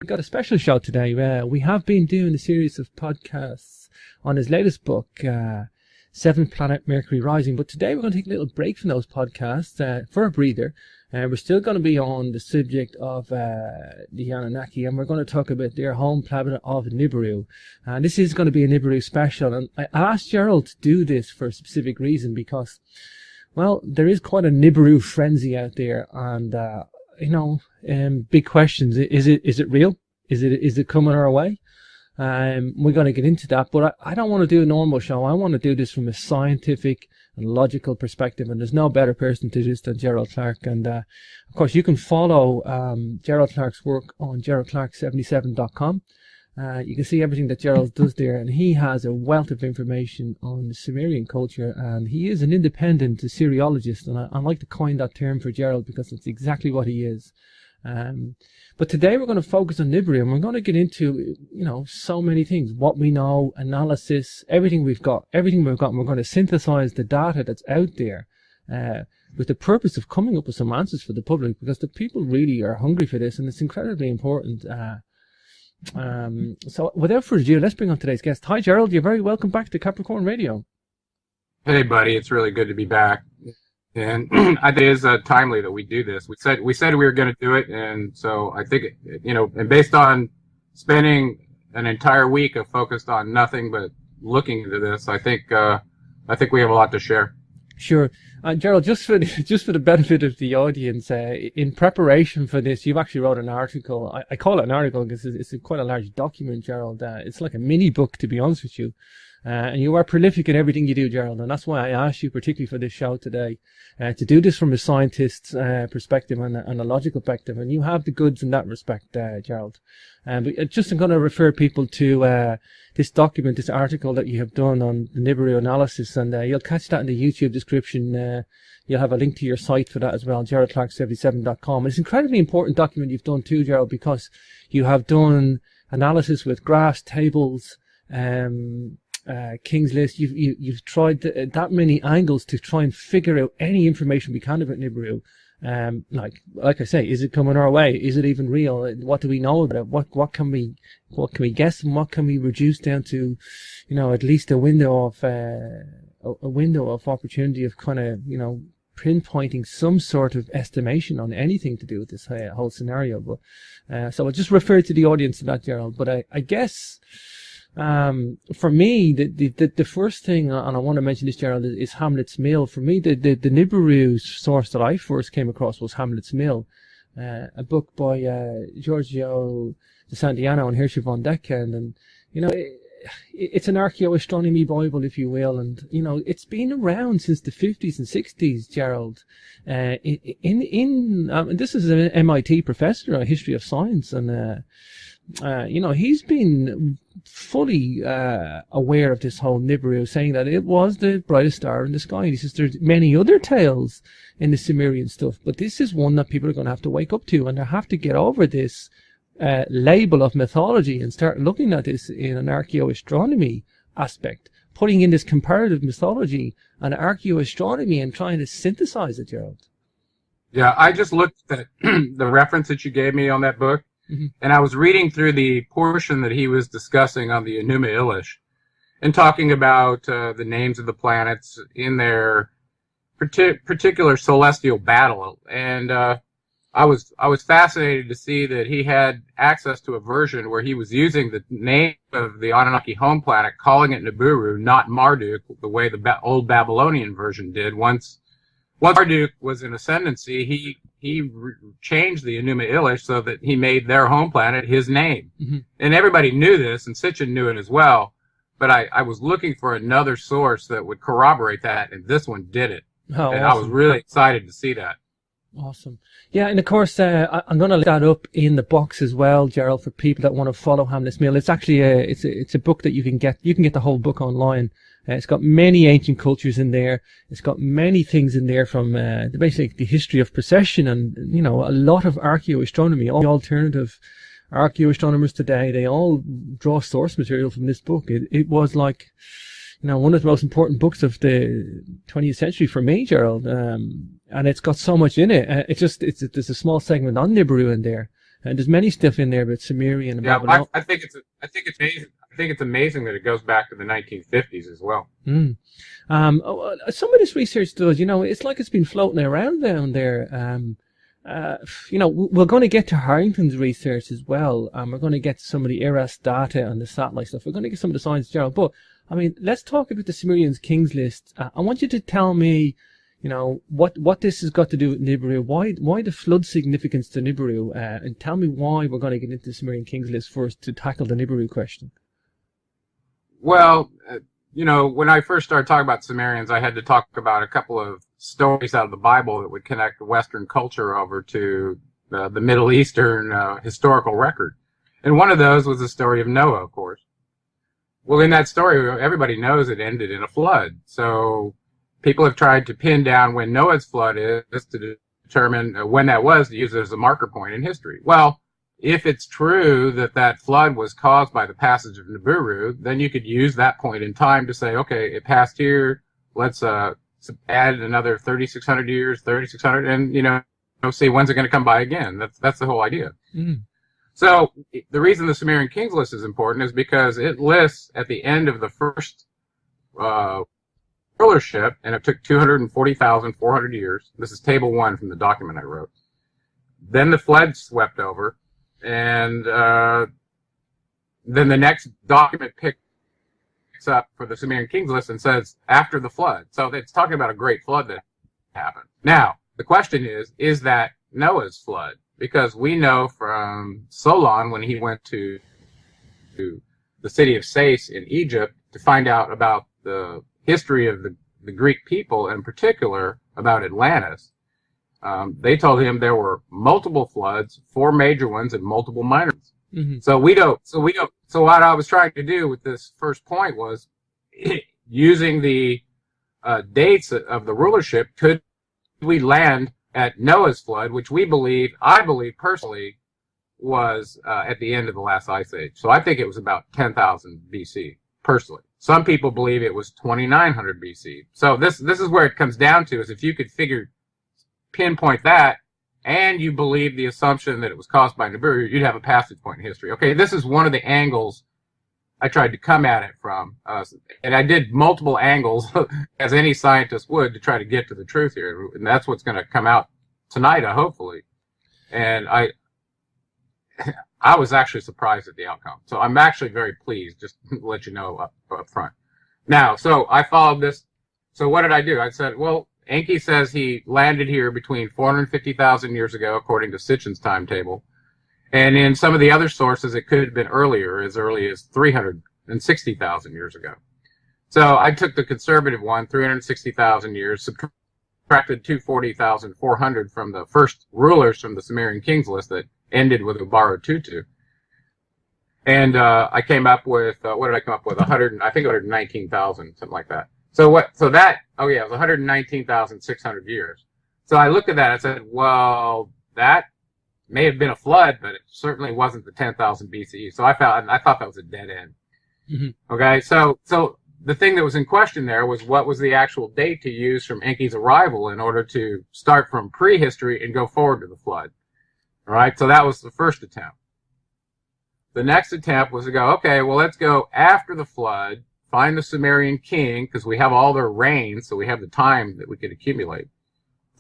We got a special show today. We have been doing a series of podcasts on his latest book, Seventh Planet Mercury Rising. But today we're going to take a little break from those podcasts for a breather. We're still going to be on the subject of the Anunnaki, and we're going to talk about their home planet of Nibiru. And this is going to be a Nibiru special. And I asked Gerald to do this for a specific reason because, well, there is quite a Nibiru frenzy out there, and big questions. Is it real? Is it coming our way? We're going to get into that, but I don't want to do a normal show. I want to do this from a scientific and logical perspective, and there's no better person to do this than Gerald Clark. And of course, you can follow Gerald Clark's work on geraldclark77.com. You can see everything that Gerald does there, and he has a wealth of information on the Sumerian culture, and he is an independent Assyriologist, and I like to coin that term for Gerald because it's exactly what he is. But today we're going to focus on Nibiru, and we're going to get into, so many things. What we know, analysis, everything we've got, and we're going to synthesize the data that's out there, with the purpose of coming up with some answers for the public, because the people really are hungry for this, and it's incredibly important. So without further ado, let's bring on today's guest. Hi, Gerald. You're very welcome back to Capricorn Radio. Hey, buddy. It's really good to be back. And I think it is timely that we do this. We said we were going to do it, and so I think and based on spending an entire week of focused on nothing but looking into this, I think we have a lot to share. Sure, Gerald. Just for the benefit of the audience, in preparation for this, you've actually wrote an article. I call it an article because it's quite a large document, Gerald. It's like a mini book, to be honest with you. And you are prolific in everything you do, Gerald, and that's why I asked you particularly for this show today, to do this from a scientist's perspective and a logical perspective, and you have the goods in that respect, Gerald. But I'm going to refer people to this document, this article that you have done on the Nibiru analysis, and you'll catch that in the YouTube description. You'll have a link to your site for that as well, geraldclark77.com. It's an incredibly important document you've done too, Gerald, because you have done analysis with graphs, tables, King's List. You've tried that many angles to try and figure out any information we can about Nibiru. Like I say, is it coming our way? Is it even real? What do we know about it? What can we guess, and what can we reduce down to, at least a window of opportunity of kind of, pinpointing some sort of estimation on anything to do with this whole scenario. But so I'll just refer to the audience to that, Gerald. But I guess. For me, the first thing, and I want to mention this, Gerald, is Hamlet's Mill. For me, the Nibiru source that I first came across was Hamlet's Mill, a book by Giorgio de Santiano and Hirschi von Decken, and it's an archaeoastronomy Bible, if you will, and it's been around since the 50s and 60s, Gerald. This is an MIT professor of history of science, and he's been fully aware of this whole Nibiru, saying that it was the brightest star in the sky. He says there's many other tales in the Sumerian stuff, but this is one that people are going to have to wake up to, and they have to get over this label of mythology and start looking at this in an archaeoastronomy aspect, putting in this comparative mythology and archaeoastronomy and trying to synthesize it, Gerald. Yeah, I just looked at the reference that you gave me on that book. Mm-hmm. And I was reading through the portion that he was discussing on the Enuma Elish and talking about the names of the planets in their particular celestial battle. And I was fascinated to see that he had access to a version where he was using the name of the Anunnaki home planet, calling it Nibiru, not Marduk, the way the old Babylonian version did. Once Marduk was in ascendancy, he changed the Enuma Elish so that he made their home planet his name. Mm-hmm. And everybody knew this, and Sitchin knew it as well. But I was looking for another source that would corroborate that, and this one did it. Oh, and awesome. I was really excited to see that. Awesome. Yeah, and of course, I'm going to link that up in the box as well, Gerald, for people that want to follow Hamlet's Mill. It's actually it's a book that you can get the whole book online. It's got many ancient cultures in there. It's got many things in there from basically the history of precession and, a lot of archaeoastronomy. All the alternative archaeoastronomers today, they all draw source material from this book. It was like, one of the most important books of the 20th century for me, Gerald. And it's got so much in it. There's a small segment on Nibiru in there. And there's many stuff in there about Sumerian and Yeah, Babylon. I think it's amazing. I think it's amazing that it goes back to the 1950s as well. Some of this research does, it's like it's been floating around down there. We're going to get to Harrington's research as well. We're going to get some of the IRAS data and the satellite stuff. We're going to get some of the science general. But, let's talk about the Sumerians' Kings List. I want you to tell me, what this has got to do with Nibiru. Why the flood significance to Nibiru? And tell me why we're going to get into the Sumerian Kings List first to tackle the Nibiru question. Well, when I first started talking about Sumerians, I had to talk about a couple of stories out of the Bible that would connect the Western culture over to the Middle Eastern historical record. And one of those was the story of Noah, of course. Well, in that story, everybody knows it ended in a flood. So people have tried to pin down when Noah's flood is to determine when that was, to use it as a marker point in history. Well, if it's true that that flood was caused by the passage of Nibiru, then you could use that point in time to say, okay, it passed here. Let's add another 3,600 years, 3,600, and see when's it going to come by again. That's the whole idea. So the reason the Sumerian Kings List is important is because it lists at the end of the first rulership, and it took 240,400 years. This is Table 1 from the document I wrote. Then the flood swept over. And then the next document picks up for the Sumerian Kings List and says, after the flood. So it's talking about a great flood that happened. Now, the question is that Noah's flood? Because we know from Solon, when he went to the city of Sais in Egypt to find out about the history of the Greek people, in particular about Atlantis, they told him there were multiple floods, 4 major ones and multiple minor ones. So what I was trying to do with this first point was using the dates of the rulership, could we land at Noah's flood, which I believe personally, was at the end of the last ice age. So I think it was about 10,000 BC, personally. Some people believe it was 2,900 BC. So this is where it comes down to, is if you could pinpoint that, and you believe the assumption that it was caused by Nibiru, you'd have a passage point in history. Okay, this is one of the angles I tried to come at it from, and I did multiple angles, as any scientist would, to try to get to the truth here, and that's what's going to come out tonight, hopefully. And I was actually surprised at the outcome, so I'm actually very pleased, just to let you know up front. Now, so I followed this. So what did I do? I said, well, Enki says he landed here between 450,000 years ago, according to Sitchin's timetable. And in some of the other sources, it could have been earlier, as early as 360,000 years ago. So I took the conservative one, 360,000 years, subtracted 240,400 from the first rulers from the Sumerian Kings List that ended with Ubara Tutu. And I came up with, what did I come up with? 119,000, something like that. So it was 119,600 years. So I looked at that and said, well, that may have been a flood, but it certainly wasn't the 10,000 BCE. So I thought that was a dead end. Okay, so the thing that was in question there was, what was the actual date to use from Enki's arrival in order to start from prehistory and go forward to the flood. All right, so that was the first attempt. The next attempt was to go, okay, well, let's go after the flood, find the Sumerian king, because we have all their reigns, so we have the time that we could accumulate.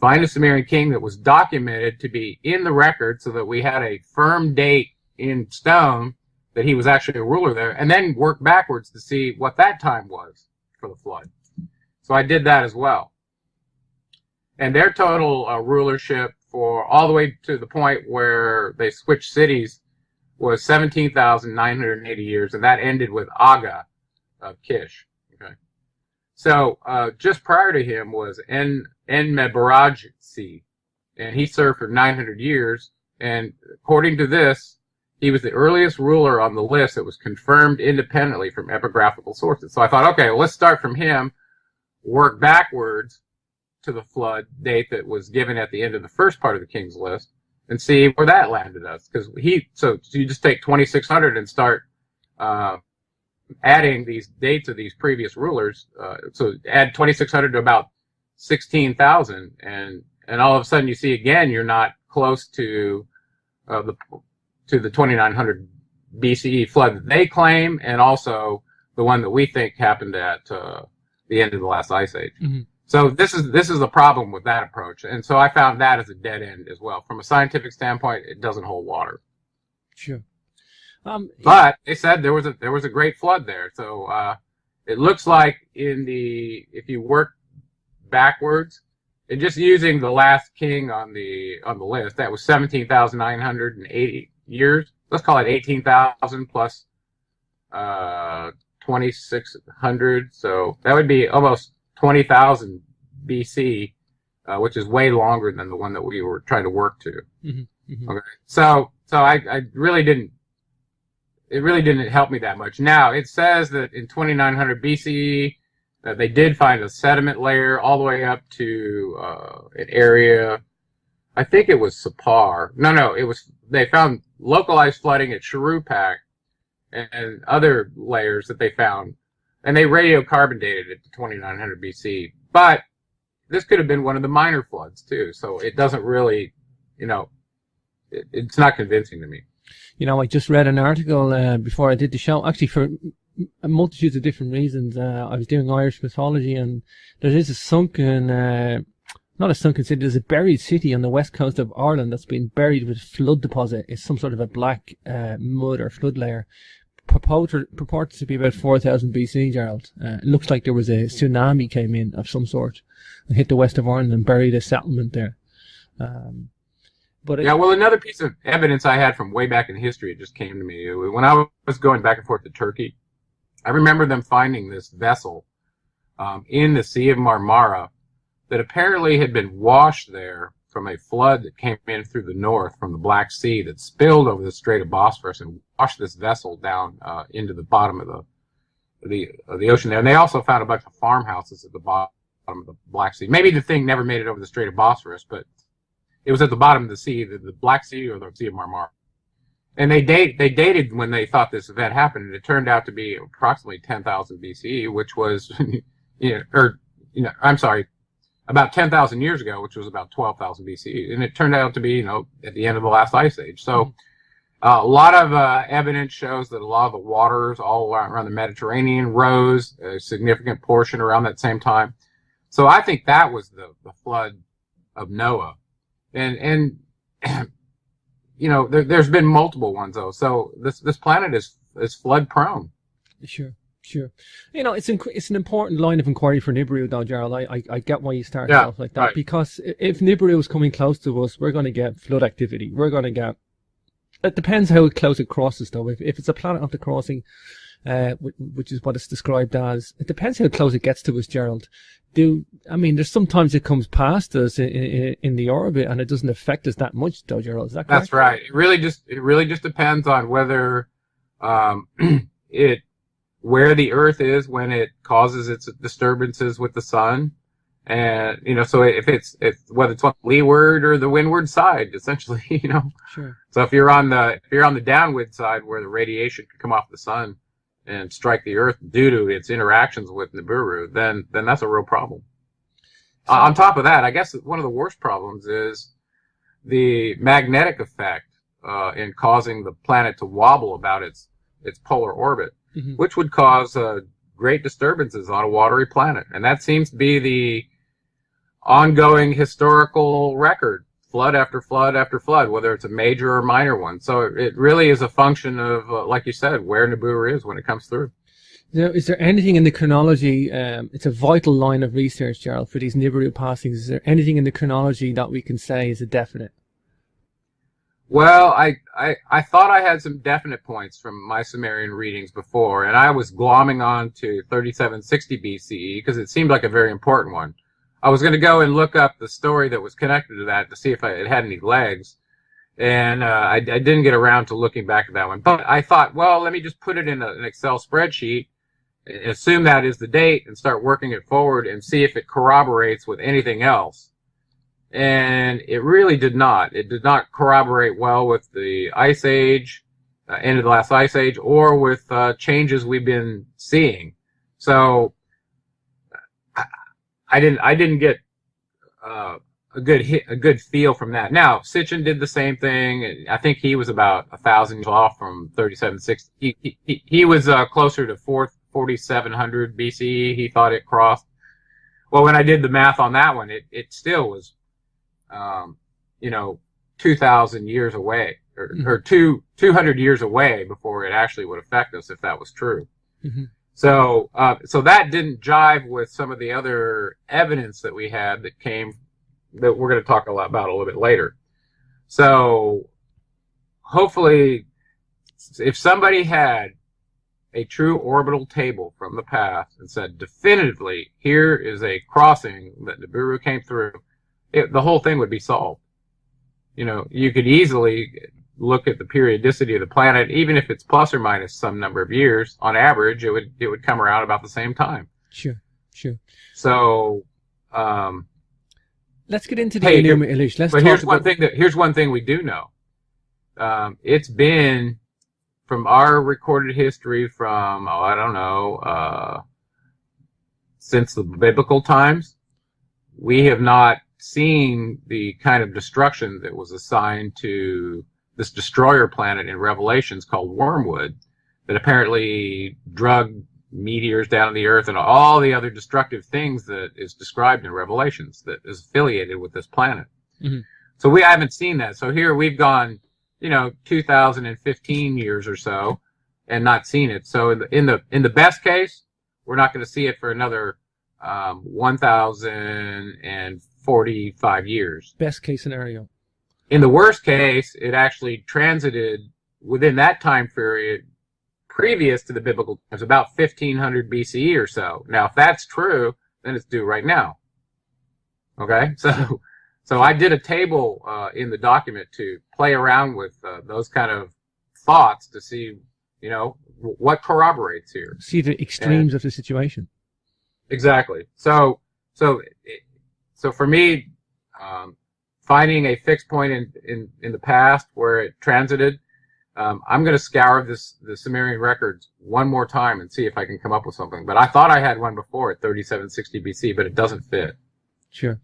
Find a Sumerian king that was documented to be in the record so that we had a firm date in stone that he was actually a ruler there, and then work backwards to see what that time was for the flood. So I did that as well. And their total rulership for all the way to the point where they switched cities was 17,980 years, and that ended with Aga of Kish. So just prior to him was Enmebarajsi, and he served for 900 years. And according to this, he was the earliest ruler on the list that was confirmed independently from epigraphical sources. So I thought, okay, well, let's start from him, work backwards to the flood date that was given at the end of the first part of the King's List, and see where that landed us. Because so you just take 2,600 and start adding these dates of these previous rulers. So add 2,600 to about 16,000, and all of a sudden you see again you're not close to to the 2900 BCE flood that they claim, and also the one that we think happened at the end of the last ice age. Mm-hmm. So this is the problem with that approach, and so I found that as a dead end as well. From a scientific standpoint, it doesn't hold water. Sure. But they said there was a great flood there. So it looks like if you work backwards, and just using the last king on the list, that was 17,980 years. Let's call it 18,000 plus 2,600. So that would be almost 20,000 BC, which is way longer than the one that we were trying to work to. Mm-hmm. Mm-hmm. Okay. So I really didn't. It really didn't help me that much. Now it says that in 2900 BCE, they did find a sediment layer all the way up to an area. I think it was Sapar. No, it was. They found localized flooding at Churupak and other layers that they found, and they radiocarbon dated it to 2900 BC. But this could have been one of the minor floods too. So it doesn't really, it's not convincing to me. I just read an article before I did the show, actually for a multitude of different reasons. I was doing Irish mythology, and there is a sunken, not a sunken city, there's a buried city on the west coast of Ireland that's been buried with flood deposit. It's some sort of a black mud or flood layer. Purported to be about 4,000 BC, Gerald. It looks like there was a tsunami came in of some sort and hit the west of Ireland and buried a settlement there. Well, another piece of evidence I had from way back in history, it just came to me. When I was going back and forth to Turkey, I remember them finding this vessel in the Sea of Marmara that apparently had been washed there from a flood that came in through the north from the Black Sea that spilled over the Strait of Bosphorus and washed this vessel down into the bottom of the ocean there. And they also found a bunch of farmhouses at the bottom of the Black Sea. Maybe the thing never made it over the Strait of Bosphorus, but it was at the bottom of the sea, the Black Sea or the Sea of Marmara. And they dated when they thought this event happened, and it turned out to be approximately 10,000 BCE, which was, about 10,000 years ago, which was about 12,000 BCE. And it turned out to be, at the end of the last ice age. So a lot of evidence shows that a lot of the waters all around the Mediterranean rose, a significant portion around that same time. So I think that was the flood of Noah. And there's been multiple ones though. So this planet is flood prone. Sure. It's an important line of inquiry for Nibiru though, Gerald. I get why you started off like that, right. Because if Nibiru is coming close to us, we're going to get flood activity. It depends how close it crosses though. If it's a planet after crossing, which is what it's described as, it depends how close it gets to us, Gerald. There's sometimes it comes past us in the orbit and it doesn't affect us that much, though, Gerald. Is that correct? That's right. It really just depends on whether where the Earth is when it causes its disturbances with the sun, and so if it's whether it's on the leeward or the windward side, essentially, Sure. So if you're on the downwind side where the radiation can come off the sun and strike the Earth due to its interactions with Nibiru, then that's a real problem. So, on top of that, I guess one of the worst problems is the magnetic effect in causing the planet to wobble about its polar orbit, mm-hmm. which would cause great disturbances on a watery planet. And that seems to be the ongoing historical record. Flood after flood after flood, whether it's a major or minor one. So it really is a function of, like you said, where Nibiru is when it comes through. Is there anything in the chronology, it's a vital line of research, Gerald, for these Nibiru passings. Is there anything in the chronology that we can say is a definite? Well, I thought I had some definite points from my Sumerian readings before, and I was glomming on to 3760 BCE because it seemed like a very important one. I was going to go and look up the story that was connected to that to see if it had any legs. And I didn't get around to looking back at that one. But I thought, well, let me just put it in an Excel spreadsheet, assume that is the date, and start working it forward and see if it corroborates with anything else. And it really did not. It did not corroborate well with the Ice Age, end of the last Ice Age, or with changes we've been seeing. So I didn't get a good feel from that. Now, Sitchin did the same thing. I think he was about 1,000 years off from 3760. He was closer to 4700 BCE. He thought it crossed. Well, when I did the math on that one, it still was, 2,000 years away, or 200 years away before it actually would affect us if that was true. Mm-hmm. So that didn't jive with some of the other evidence that we had that we're going to talk about a little bit later. So hopefully, if somebody had a true orbital table from the past and said definitively, here is a crossing that Nibiru came through, the whole thing would be solved. You could easily look at the periodicity of the planet, even if it's plus or minus some number of years. On average, it would come around about the same time. Sure. So, let's get into the Enuma Elish. Here's one thing we do know. It's been, from our recorded history from, since the biblical times, we have not seen the kind of destruction that was assigned to this destroyer planet in Revelations called Wormwood, that apparently drug meteors down on the earth and all the other destructive things that is described in Revelations that is affiliated with this planet. Mm-hmm. So we haven't seen that. So here we've gone, 2015 years or so and not seen it. So in the best case, we're not going to see it for another 1,045 years. Best case scenario. In the worst case, it actually transited within that time period previous to the biblical times, about 1500 BCE or so. Now, if that's true, then it's due right now. Okay? So I did a table in the document to play around with those kind of thoughts to see, what corroborates here. See the extremes of the situation. Exactly. So for me, finding a fixed point in the past where it transited, I'm going to scour the Sumerian records one more time and see if I can come up with something. But I thought I had one before at 3760 BC, but it doesn't fit. Sure.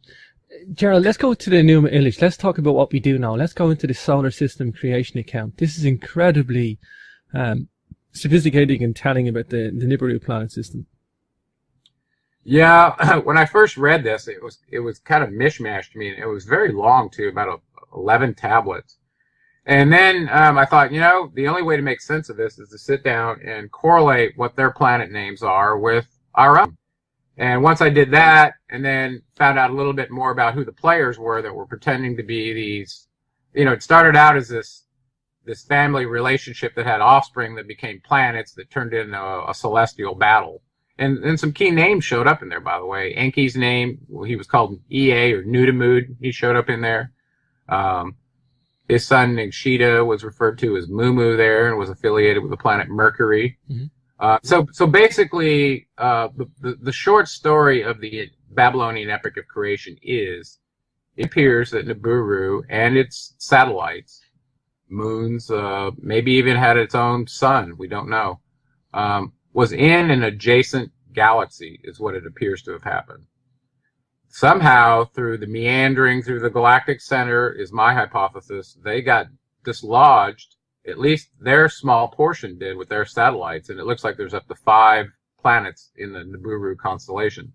Gerald, let's go to the Enuma Elish. Let's talk about what we do now. Let's go into the solar system creation account. This is incredibly sophisticated and telling about the Nibiru planet system. Yeah, when I first read this, it was kind of mishmash to me, and it was very long too, about 11 tablets. And then I thought, the only way to make sense of this is to sit down and correlate what their planet names are with our own. And once I did that, and then found out a little bit more about who the players were that were pretending to be these, it started out as this family relationship that had offspring that became planets that turned into a celestial battle. And some key names showed up in there, by the way. Enki's name, he was called Ea or Nudimmud. He showed up in there. His son Nigshida was referred to as Mumu there and was affiliated with the planet Mercury. Mm-hmm. So basically, the short story of the Babylonian Epic of Creation is, it appears that Nibiru and its satellites, moons, maybe even had its own sun, we don't know, was in an adjacent galaxy, is what it appears to have happened. Somehow, through the meandering through the galactic center, is my hypothesis, they got dislodged. At least their small portion did with their satellites, and it looks like there's up to 5 planets in the Nibiru constellation.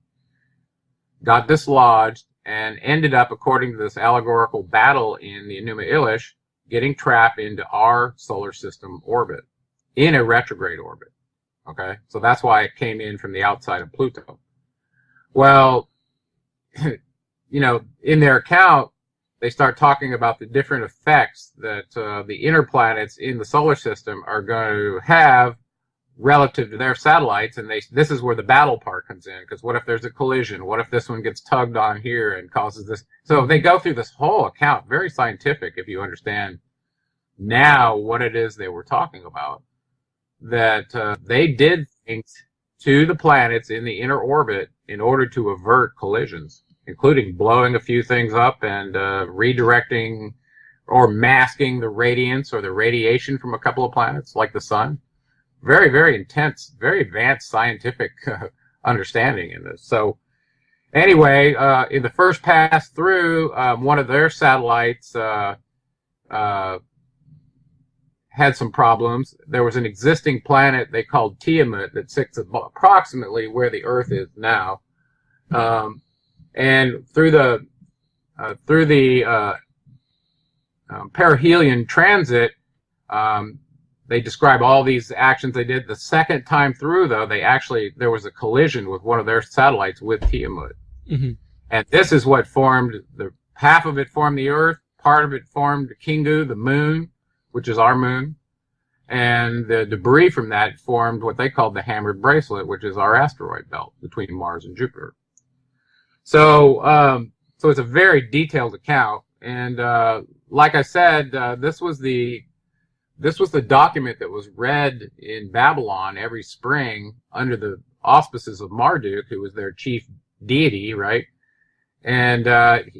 Got dislodged and ended up, according to this allegorical battle in the Enuma Elish, getting trapped into our solar system orbit, in a retrograde orbit. Okay? So that's why it came in from the outside of Pluto. Well, in their account, they start talking about the different effects that the inner planets in the solar system are going to have relative to their satellites, and this is where the battle part comes in, because what if there's a collision? What if this one gets tugged on here and causes this? So they go through this whole account, very scientific if you understand now what it is they were talking about, that they did things to the planets in the inner orbit in order to avert collisions, including blowing a few things up and redirecting or masking the radiance or the radiation from a couple of planets like the sun. Very, very intense, very advanced scientific understanding in this. So, Anyway, in the first pass through, one of their satellites had some problems. There was an existing planet they called Tiamat that sits approximately where the Earth is now, and through the perihelion transit, they describe all these actions they did. The second time through, though, there was a collision with one of their satellites with Tiamat. Mm-hmm. And this is what formed half of it formed the Earth, part of it formed Kingu, the moon, which is our moon, and the debris from that formed what they called the hammered bracelet, which is our asteroid belt between Mars and Jupiter. So it's a very detailed account, and like I said, this was the document that was read in Babylon every spring under the auspices of Marduk, who was their chief deity, right? And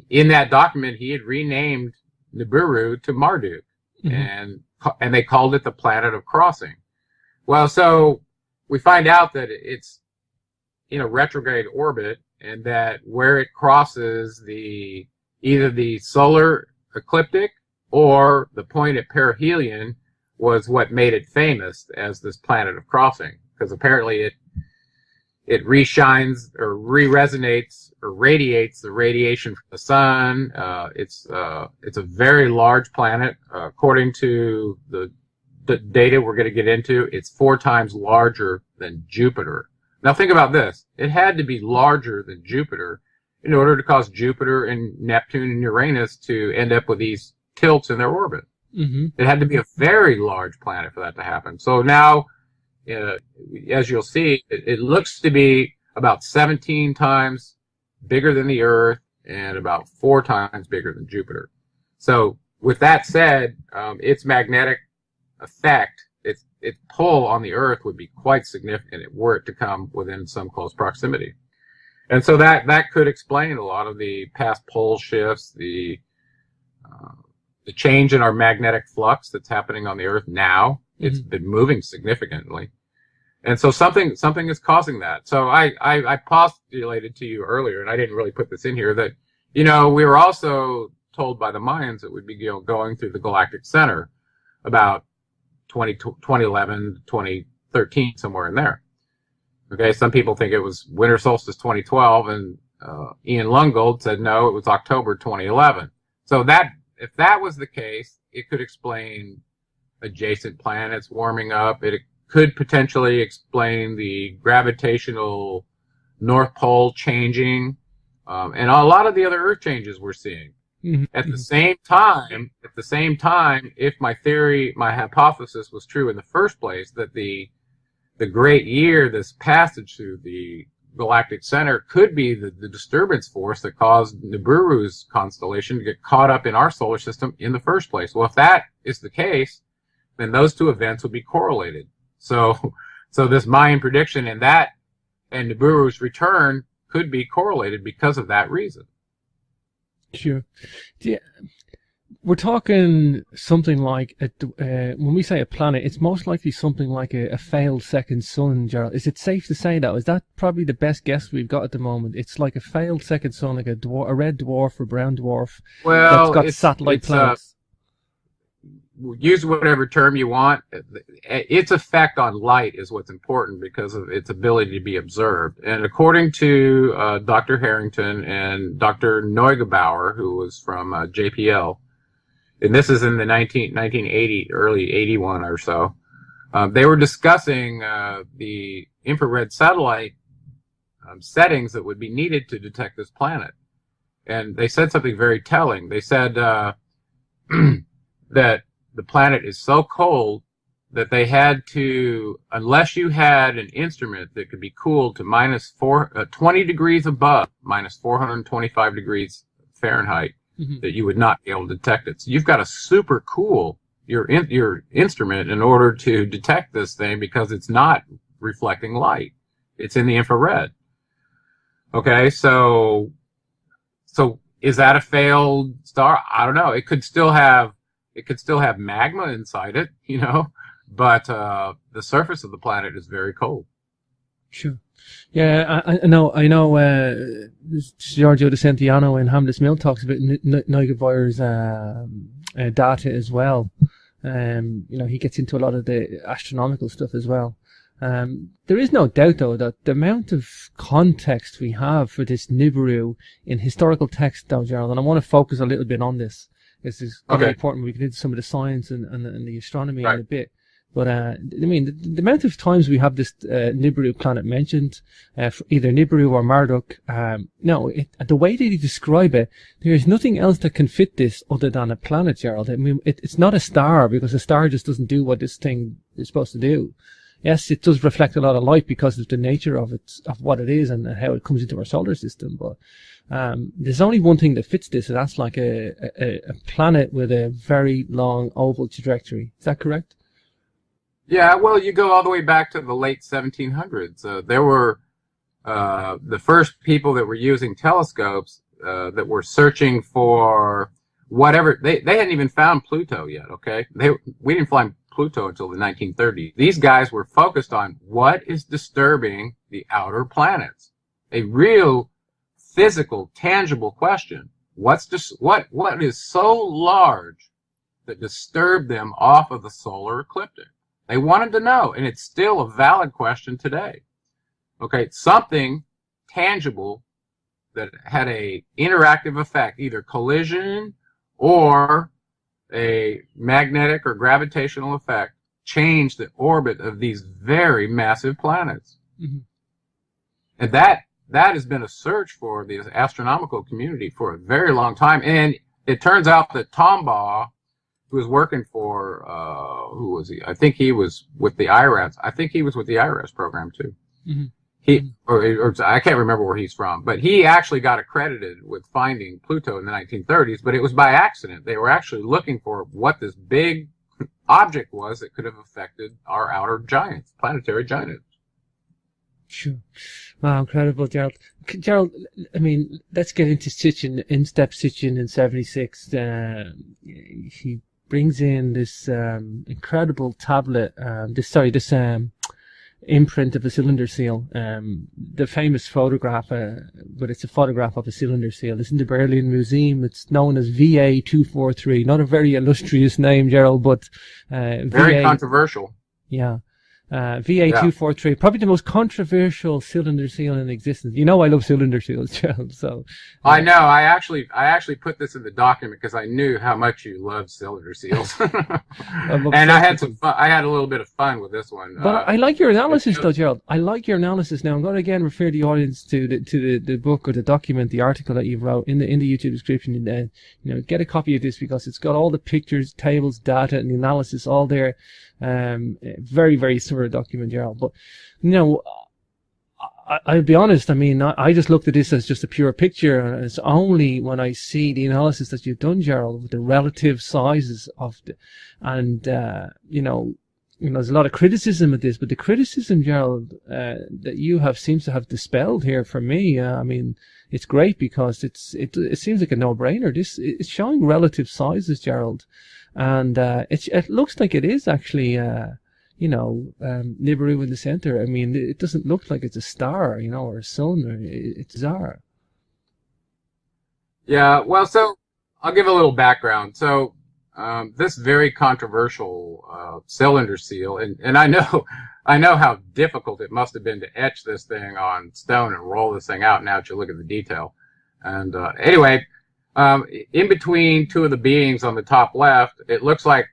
in that document, he had renamed Nibiru to Marduk, mm-hmm. and they called it the planet of crossing. Well, so we find out that it's in a retrograde orbit, and that where it crosses either the solar ecliptic or the point at perihelion was what made it famous as this planet of crossing, because apparently it reshines or re-resonates or radiates the radiation from the sun. It's a very large planet. According to the data we're going to get into, it's 4 times larger than Jupiter. Now think about this. It had to be larger than Jupiter in order to cause Jupiter and Neptune and Uranus to end up with these tilts in their orbit. Mm-hmm. It had to be a very large planet for that to happen. So now, as you'll see, it looks to be about 17 times bigger than the Earth and about 4 times bigger than Jupiter. So with that said, its magnetic effect, its pull on the Earth would be quite significant were it to come within some close proximity. And so that could explain a lot of the past pole shifts, the change in our magnetic flux that's happening on the Earth now. Mm-hmm. It's been moving significantly. And so something is causing that. So I postulated to you earlier, and I didn't really put this in here, that, we were also told by the Mayans that we'd be going through the galactic center about 2011, 2013, somewhere in there. Okay, some people think it was winter solstice 2012, and Ian Lungold said no, it was October 2011. So if that was the case, it could explain adjacent planets warming up. It could potentially explain the gravitational North Pole changing, and a lot of the other Earth changes we're seeing. Mm-hmm. At the same time, if my hypothesis was true in the first place, that the great year, this passage through the galactic center, could be the disturbance force that caused Nibiru's constellation to get caught up in our solar system in the first place. Well, if that is the case, then those two events would be correlated. So this Mayan prediction and Nibiru's return could be correlated because of that reason. Sure. Yeah, we're talking something like, when we say a planet, it's most likely something like a failed second sun, Gerald. Is it safe to say that? Is that probably the best guess we've got at the moment? It's like a failed second sun, like a red dwarf or brown dwarf that's got satellite planets. Use whatever term you want. Its effect on light is what's important because of its ability to be observed. And according to Dr. Harrington and Dr. Neugebauer, who was from JPL, and this is in the 1980, early 81 or so, they were discussing the infrared satellite settings that would be needed to detect this planet. And they said something very telling. They said that the planet is so cold that they had to, unless you had an instrument that could be cooled to 20 degrees above, minus 425 degrees Fahrenheit, mm-hmm. that you would not be able to detect it. So you've got to super cool your instrument in order to detect this thing because it's not reflecting light. It's in the infrared. Okay, so is that a failed star? I don't know. It could still have magma inside it, but the surface of the planet is very cold. Sure. Yeah, I know. Giorgio de Santillano in Hamlet's Mill talks about Neugebauer's data as well. He gets into a lot of the astronomical stuff as well. There is no doubt, though, that the amount of context we have for this Nibiru in historical text, though, Gerald, and I want to focus a little bit on this. This is very important. We can get into some of the science and the astronomy in a bit. But, the amount of times we have this Nibiru planet mentioned, either Nibiru or Marduk, the way that you describe it, there is nothing else that can fit this other than a planet, Gerald. I mean, it's not a star, because a star just doesn't do what this thing is supposed to do. Yes, it does reflect a lot of light because of the nature of what it is and how it comes into our solar system. But there's only one thing that fits this, and that's like a planet with a very long oval trajectory. Is that correct? Yeah, well, you go all the way back to the late 1700s. There were the first people that were using telescopes that were searching for whatever. They hadn't even found Pluto yet, okay? We didn't find Pluto until the 1930s. These guys were focused on what is disturbing the outer planets. A real physical, tangible question. What is so large that disturbed them off of the solar ecliptic? They wanted to know, and it's still a valid question today. Okay, something tangible that had a interactive effect, either collision or a magnetic or gravitational effect, changed the orbit of these very massive planets. Mm-hmm. And that has been a search for the astronomical community for a very long time. And it turns out that Tombaugh, who was working for, who was he? I think he was with the IRAS. I think he was with the IRAS program too. Mm-hmm. Or I can't remember where he's from, but he actually got accredited with finding Pluto in the 1930s, but it was by accident. They were actually looking for what this big object was that could have affected our outer giants, planetary giants. Sure. Wow, incredible, Gerald. Gerald, I mean, let's get into Sitchin, in-step Sitchin in 76. He brings in this incredible tablet, this imprint of a cylinder seal, the famous photograph, but it's a photograph of a cylinder seal. It's in the Berlin Museum. It's known as VA243. Not a very illustrious name, Gerald, but very controversial. Yeah. VA243, probably the most controversial cylinder seal in existence. You know I love cylinder seals, Gerald, so... I know. I actually put this in the document because I knew how much you love cylinder seals. And I had some fun. I had a little bit of fun with this one. But I like your analysis, though, Gerald. I like your analysis. Now, I'm going to again refer the audience to the book or the document, the article that you wrote in the YouTube description. Get a copy of this because it's got all the pictures, tables, data, and the analysis all there. Very, very thorough document, Gerald. But, I'll be honest, I mean, I just looked at this as just a pure picture, and it's only when I see the analysis that you've done, Gerald, with the relative sizes of there's a lot of criticism of this, but the criticism, Gerald, that you have seems to have dispelled here for me. I mean, it's great because it seems like a no-brainer. It's showing relative sizes, Gerald, and it looks like it is actually Nibiru in the center. I mean, it doesn't look like it's a star, or a sun, or it's bizarre. Yeah, well, so I'll give a little background. So this very controversial cylinder seal, and I know how difficult it must have been to etch this thing on stone and roll this thing out. Now that you look at the detail, and anyway, in between two of the beings on the top left, it looks like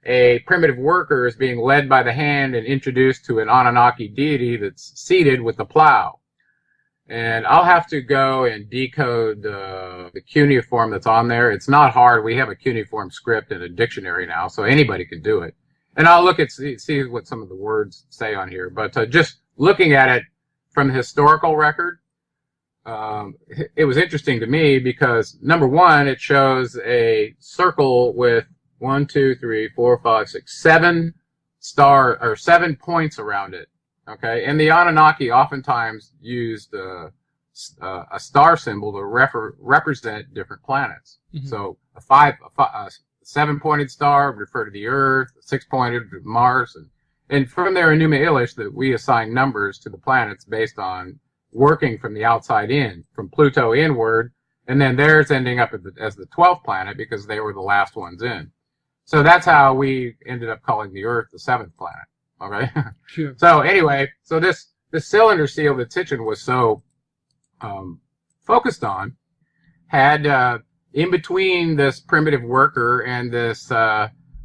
a primitive worker is being led by the hand and introduced to an Anunnaki deity that's seated with a plow. And I'll have to go and decode the cuneiform that's on there. It's not hard. We have a cuneiform script and a dictionary now, so anybody can do it. And I'll look at see what some of the words say on here. But just looking at it from the historical record, it was interesting to me because, number one, it shows a circle with 7 points around it. Okay, and the Anunnaki oftentimes used a star symbol to represent different planets. Mm-hmm. So a 7-pointed star would refer to the Earth, a 6-pointed to Mars, And from their Enuma Elish, that we assign numbers to the planets based on working from the outside in, from Pluto inward, and then theirs ending up as the 12th planet because they were the last ones in. So that's how we ended up calling the Earth the 7th planet. Okay. Sure. So anyway, so this cylinder seal that Sitchin was so focused on had in between this primitive worker and this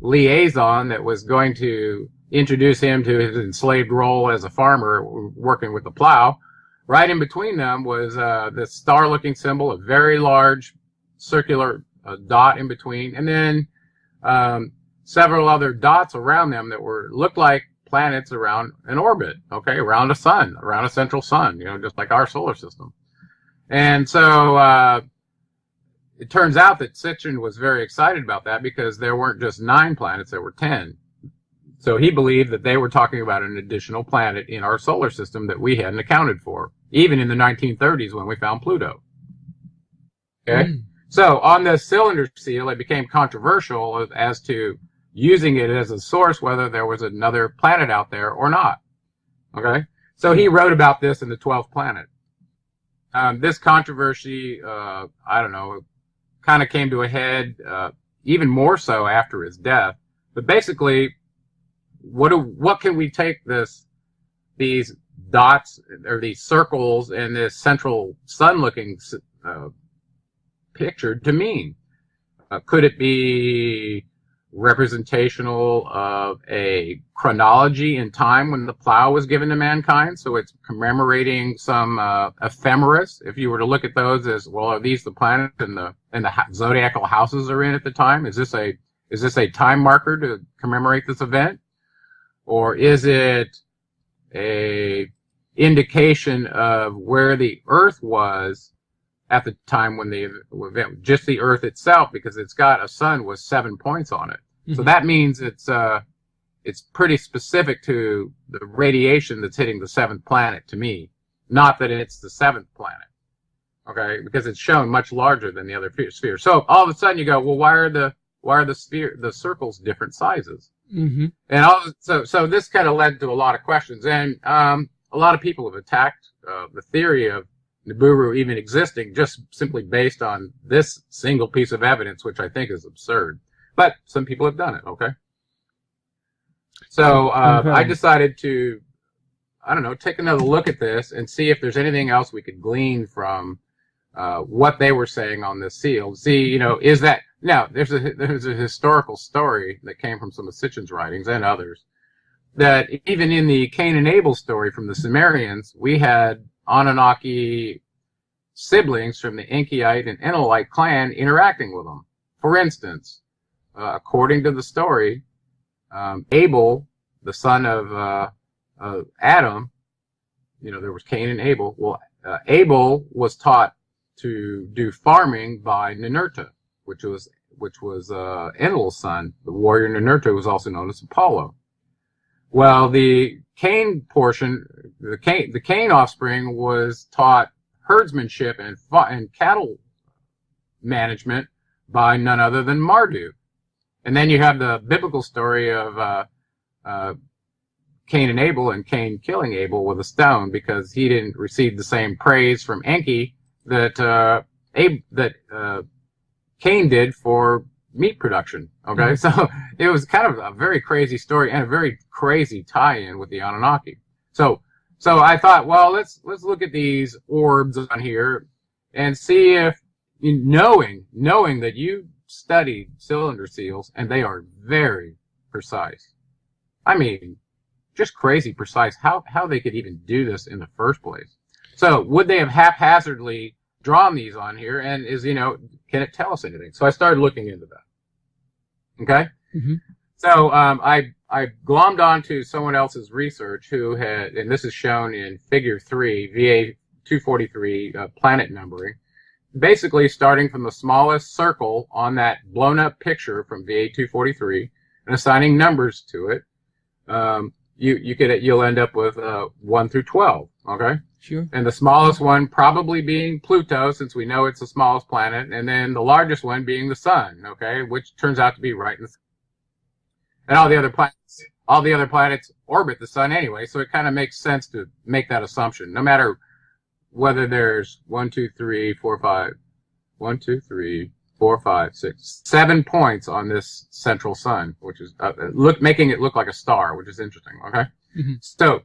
liaison that was going to introduce him to his enslaved role as a farmer working with the plow. Right in between them was this star-looking symbol, a very large circular dot in between, and then several other dots around them that looked like planets around an orbit, okay, around a sun, around a central sun, you know, just like our solar system. And so it turns out that Sitchin was very excited about that because there weren't just 9 planets, there were 10. So he believed that they were talking about an additional planet in our solar system that we hadn't accounted for, even in the 1930s when we found Pluto. Okay? So on the cylinder seal, it became controversial as to using it as a source, whether there was another planet out there or not. Okay? So he wrote about this in the 12th planet. This controversy, I don't know, kind of came to a head even more so after his death. But basically, what can we take these dots or these circles and this central sun-looking picture to mean? Could it be representational of a chronology in time when the plow was given to mankind? So it's commemorating some ephemeris. If you were to look at those as, well, are these the planets and the zodiacal houses are in at the time? Is this a time marker to commemorate this event? Or is it a indication of where the Earth was at the time when the event, just the Earth itself, because it's got a sun with 7 points on it. Mm-hmm. So that means it's pretty specific to the radiation that's hitting the 7th planet to me, not that it's the 7th planet. Okay, because it's shown much larger than the other spheres. So all of a sudden you go, well, why are the circles different sizes? Mm-hmm. And so this kind of led to a lot of questions, and a lot of people have attacked the theory of Nibiru even existing just simply based on this single piece of evidence, which I think is absurd. But some people have done it. Okay. So I decided to, I don't know, take another look at this and see if there's anything else we could glean from what they were saying on this seal. See, you know, is that now there's a historical story that came from some of Sitchin's writings and others that even in the Cain and Abel story from the Sumerians, we had Anunnaki siblings from the Enkiite and Enlilite clan interacting with them. For instance, according to the story, Abel, the son of Adam, you know, there was Cain and Abel. Well, Abel was taught to do farming by Ninurta, which was Enlil's son. The warrior Ninurta was also known as Apollo. Well, the Cain portion, the Cain offspring was taught herdsmanship and cattle management by none other than Marduk. And then you have the biblical story of Cain and Abel, and Cain killing Abel with a stone because he didn't receive the same praise from Enki that Cain did for meat production. Okay, mm-hmm. So it was kind of a very crazy story and a very crazy tie-in with the Anunnaki. So I thought, well, let's look at these orbs on here and see if, knowing that you studied cylinder seals and they are very precise. I mean, just crazy precise. How they could even do this in the first place? So would they have haphazardly drawn these on here? And can it tell us anything? So I started looking into that. Okay. Mm-hmm. So I glommed onto someone else's research who had, and this is shown in Figure 3, VA 243, planet numbering. Basically, starting from the smallest circle on that blown up picture from VA 243 and assigning numbers to it, you'll end up with 1 through 12. Okay. Sure. And the smallest one probably being Pluto, since we know it's the smallest planet, and then the largest one being the Sun, okay, which turns out to be right in the. And all the all the other planets orbit the sun anyway, so it kind of makes sense to make that assumption. No matter whether there's 1, 2, 3, 4, 5, 1, 2, 3, 4, 5, 6, 7 points on this central sun, which is making it look like a star, which is interesting. Okay, so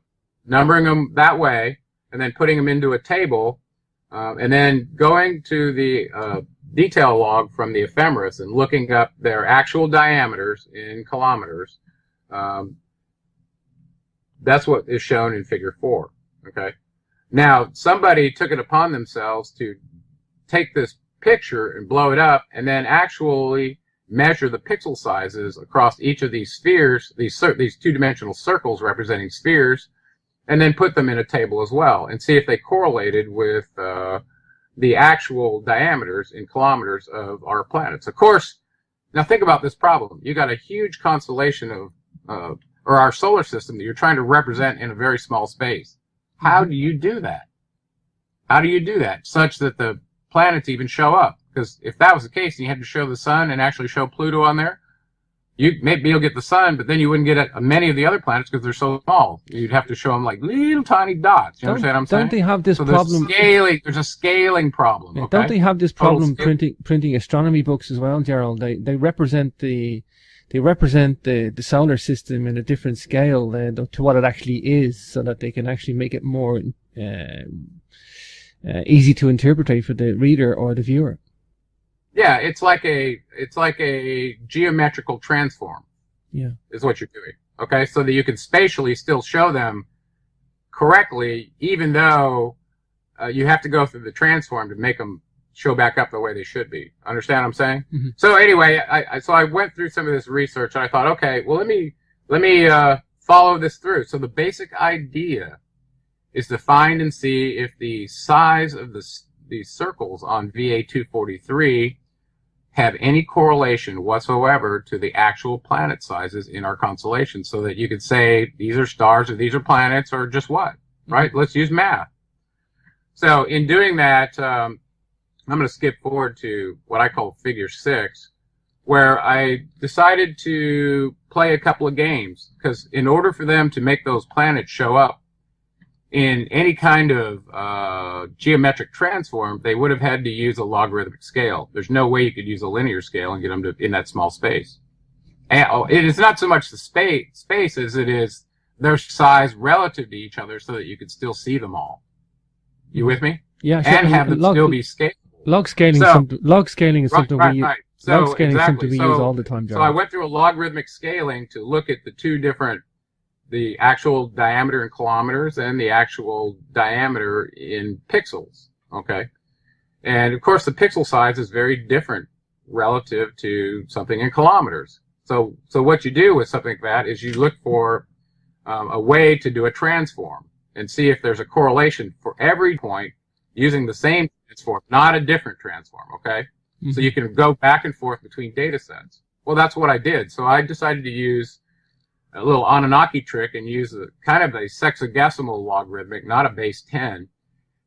numbering them that way, and then putting them into a table, and then going to the detail log from the ephemeris and looking up their actual diameters in kilometers. That's what is shown in Figure 4. Okay. Now, somebody took it upon themselves to take this picture and blow it up, and then actually measure the pixel sizes across each of these spheres, these two-dimensional circles representing spheres, and then put them in a table as well, and see if they correlated with the actual diameters in kilometers of our planets. Of course, now think about this problem. You got a huge constellation of, or our solar system that you're trying to represent in a very small space. How do you do that? How do you do that such that the planets even show up? Because if that was the case and you had to show the sun and actually show Pluto on there, maybe you'll get the sun, but then you wouldn't get many of the other planets because they're so small. You'd have to show them like little tiny dots. You understand what I'm saying? Don't they have this problem? There's a scaling problem. Yeah, okay? Don't they have this problem printing astronomy books as well, Gerald? They represent the solar system in a different scale to what it actually is, so that they can actually make it more easy to interpret for the reader or the viewer. Yeah, it's like a geometrical transform. Yeah, is what you're doing. Okay, so that you can spatially still show them correctly, even though you have to go through the transform to make them show back up the way they should be. Understand what I'm saying? So anyway, I went through some of this research and I thought, okay, well let me follow this through. So the basic idea is to find and see if the size of these circles on VA243 have any correlation whatsoever to the actual planet sizes in our constellation, so that you could say these are stars or these are planets or just what, right? Let's use math. So in doing that, I'm going to skip forward to what I call Figure 6, where I decided to play a couple of games, because in order for them to make those planets show up in any kind of geometric transform, they would have had to use a logarithmic scale. There's no way you could use a linear scale and get them in that small space. And it is not so much the space as it is their size relative to each other, so that you could still see them all. You with me? Yeah. And have them still be scalable. Log scaling is something we use all the time, John. So I went through a logarithmic scaling to look at the two different, the actual diameter in kilometers and the actual diameter in pixels. Okay. And of course the pixel size is very different relative to something in kilometers. So what you do with something like that is you look for a way to do a transform and see if there's a correlation for every point using the same transform, not a different transform. Okay. So you can go back and forth between data sets. Well, that's what I did. So I decided to use a little Anunnaki trick and use a kind of a sexagesimal logarithmic, not a base 10,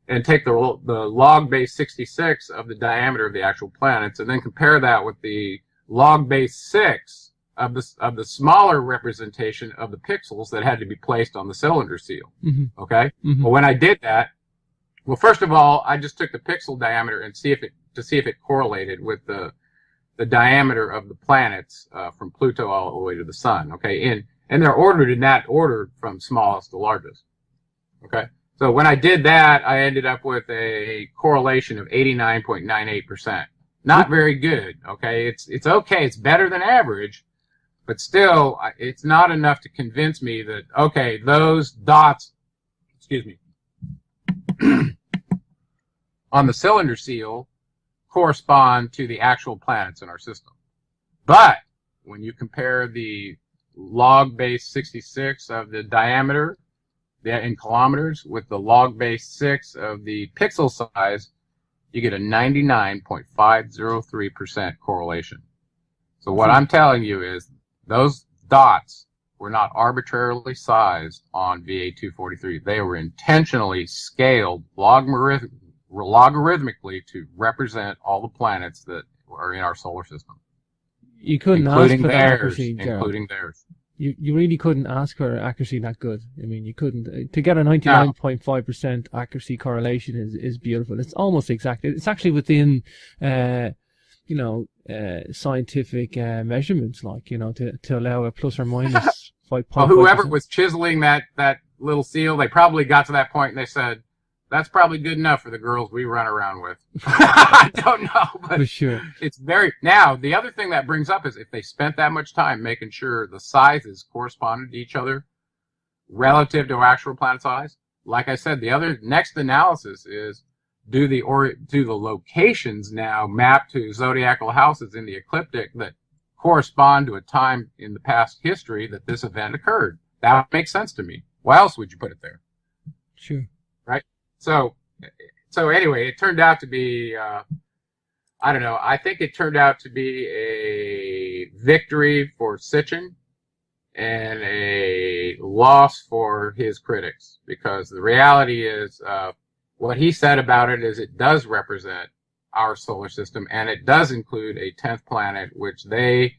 and take the log base 66 of the diameter of the actual planets, and then compare that with the log base 6 of the smaller representation of the pixels that had to be placed on the cylinder seal. Okay. Well, when I did that, well, first of all, I just took the pixel diameter and see if it correlated with the diameter of the planets from Pluto all the way to the sun. Okay, and they're ordered in that order from smallest to largest. Okay, so when I did that, I ended up with a correlation of 89.98%. Not very good. Okay, it's okay. It's better than average, but still, it's not enough to convince me that okay, those dots, excuse me, on the cylinder seal correspond to the actual planets in our system. But when you compare the log base 66 of the diameter in kilometers with the log base 6 of the pixel size, you get a 99.503% correlation. So what I'm telling you is those dots were not arbitrarily sized on VA243. They were intentionally scaled logarithmically to represent all the planets that are in our solar system. You couldn't ask for that accuracy, Gerald. Including theirs. You really couldn't ask for accuracy that good. I mean, you couldn't. To get a 99.5% accuracy correlation is beautiful. It's almost exact. It's actually within, scientific measurements, like, to allow a plus or minus 5.5%. Well, whoever was chiseling that little seal, they probably got to that point and they said, that's probably good enough for the girls we run around with. I don't know, but for sure. It's very... Now, the other thing that brings up is if they spent that much time making sure the sizes corresponded to each other relative to actual planet size, like I said, the other next analysis is do the locations now map to zodiacal houses in the ecliptic that correspond to a time in the past history that this event occurred. That makes sense to me. Why else would you put it there? Sure. Right? So anyway, it turned out to be, I don't know, I think it turned out to be a victory for Sitchin and a loss for his critics, because the reality is, what he said about it is it does represent our solar system, and it does include a 10th planet, which they,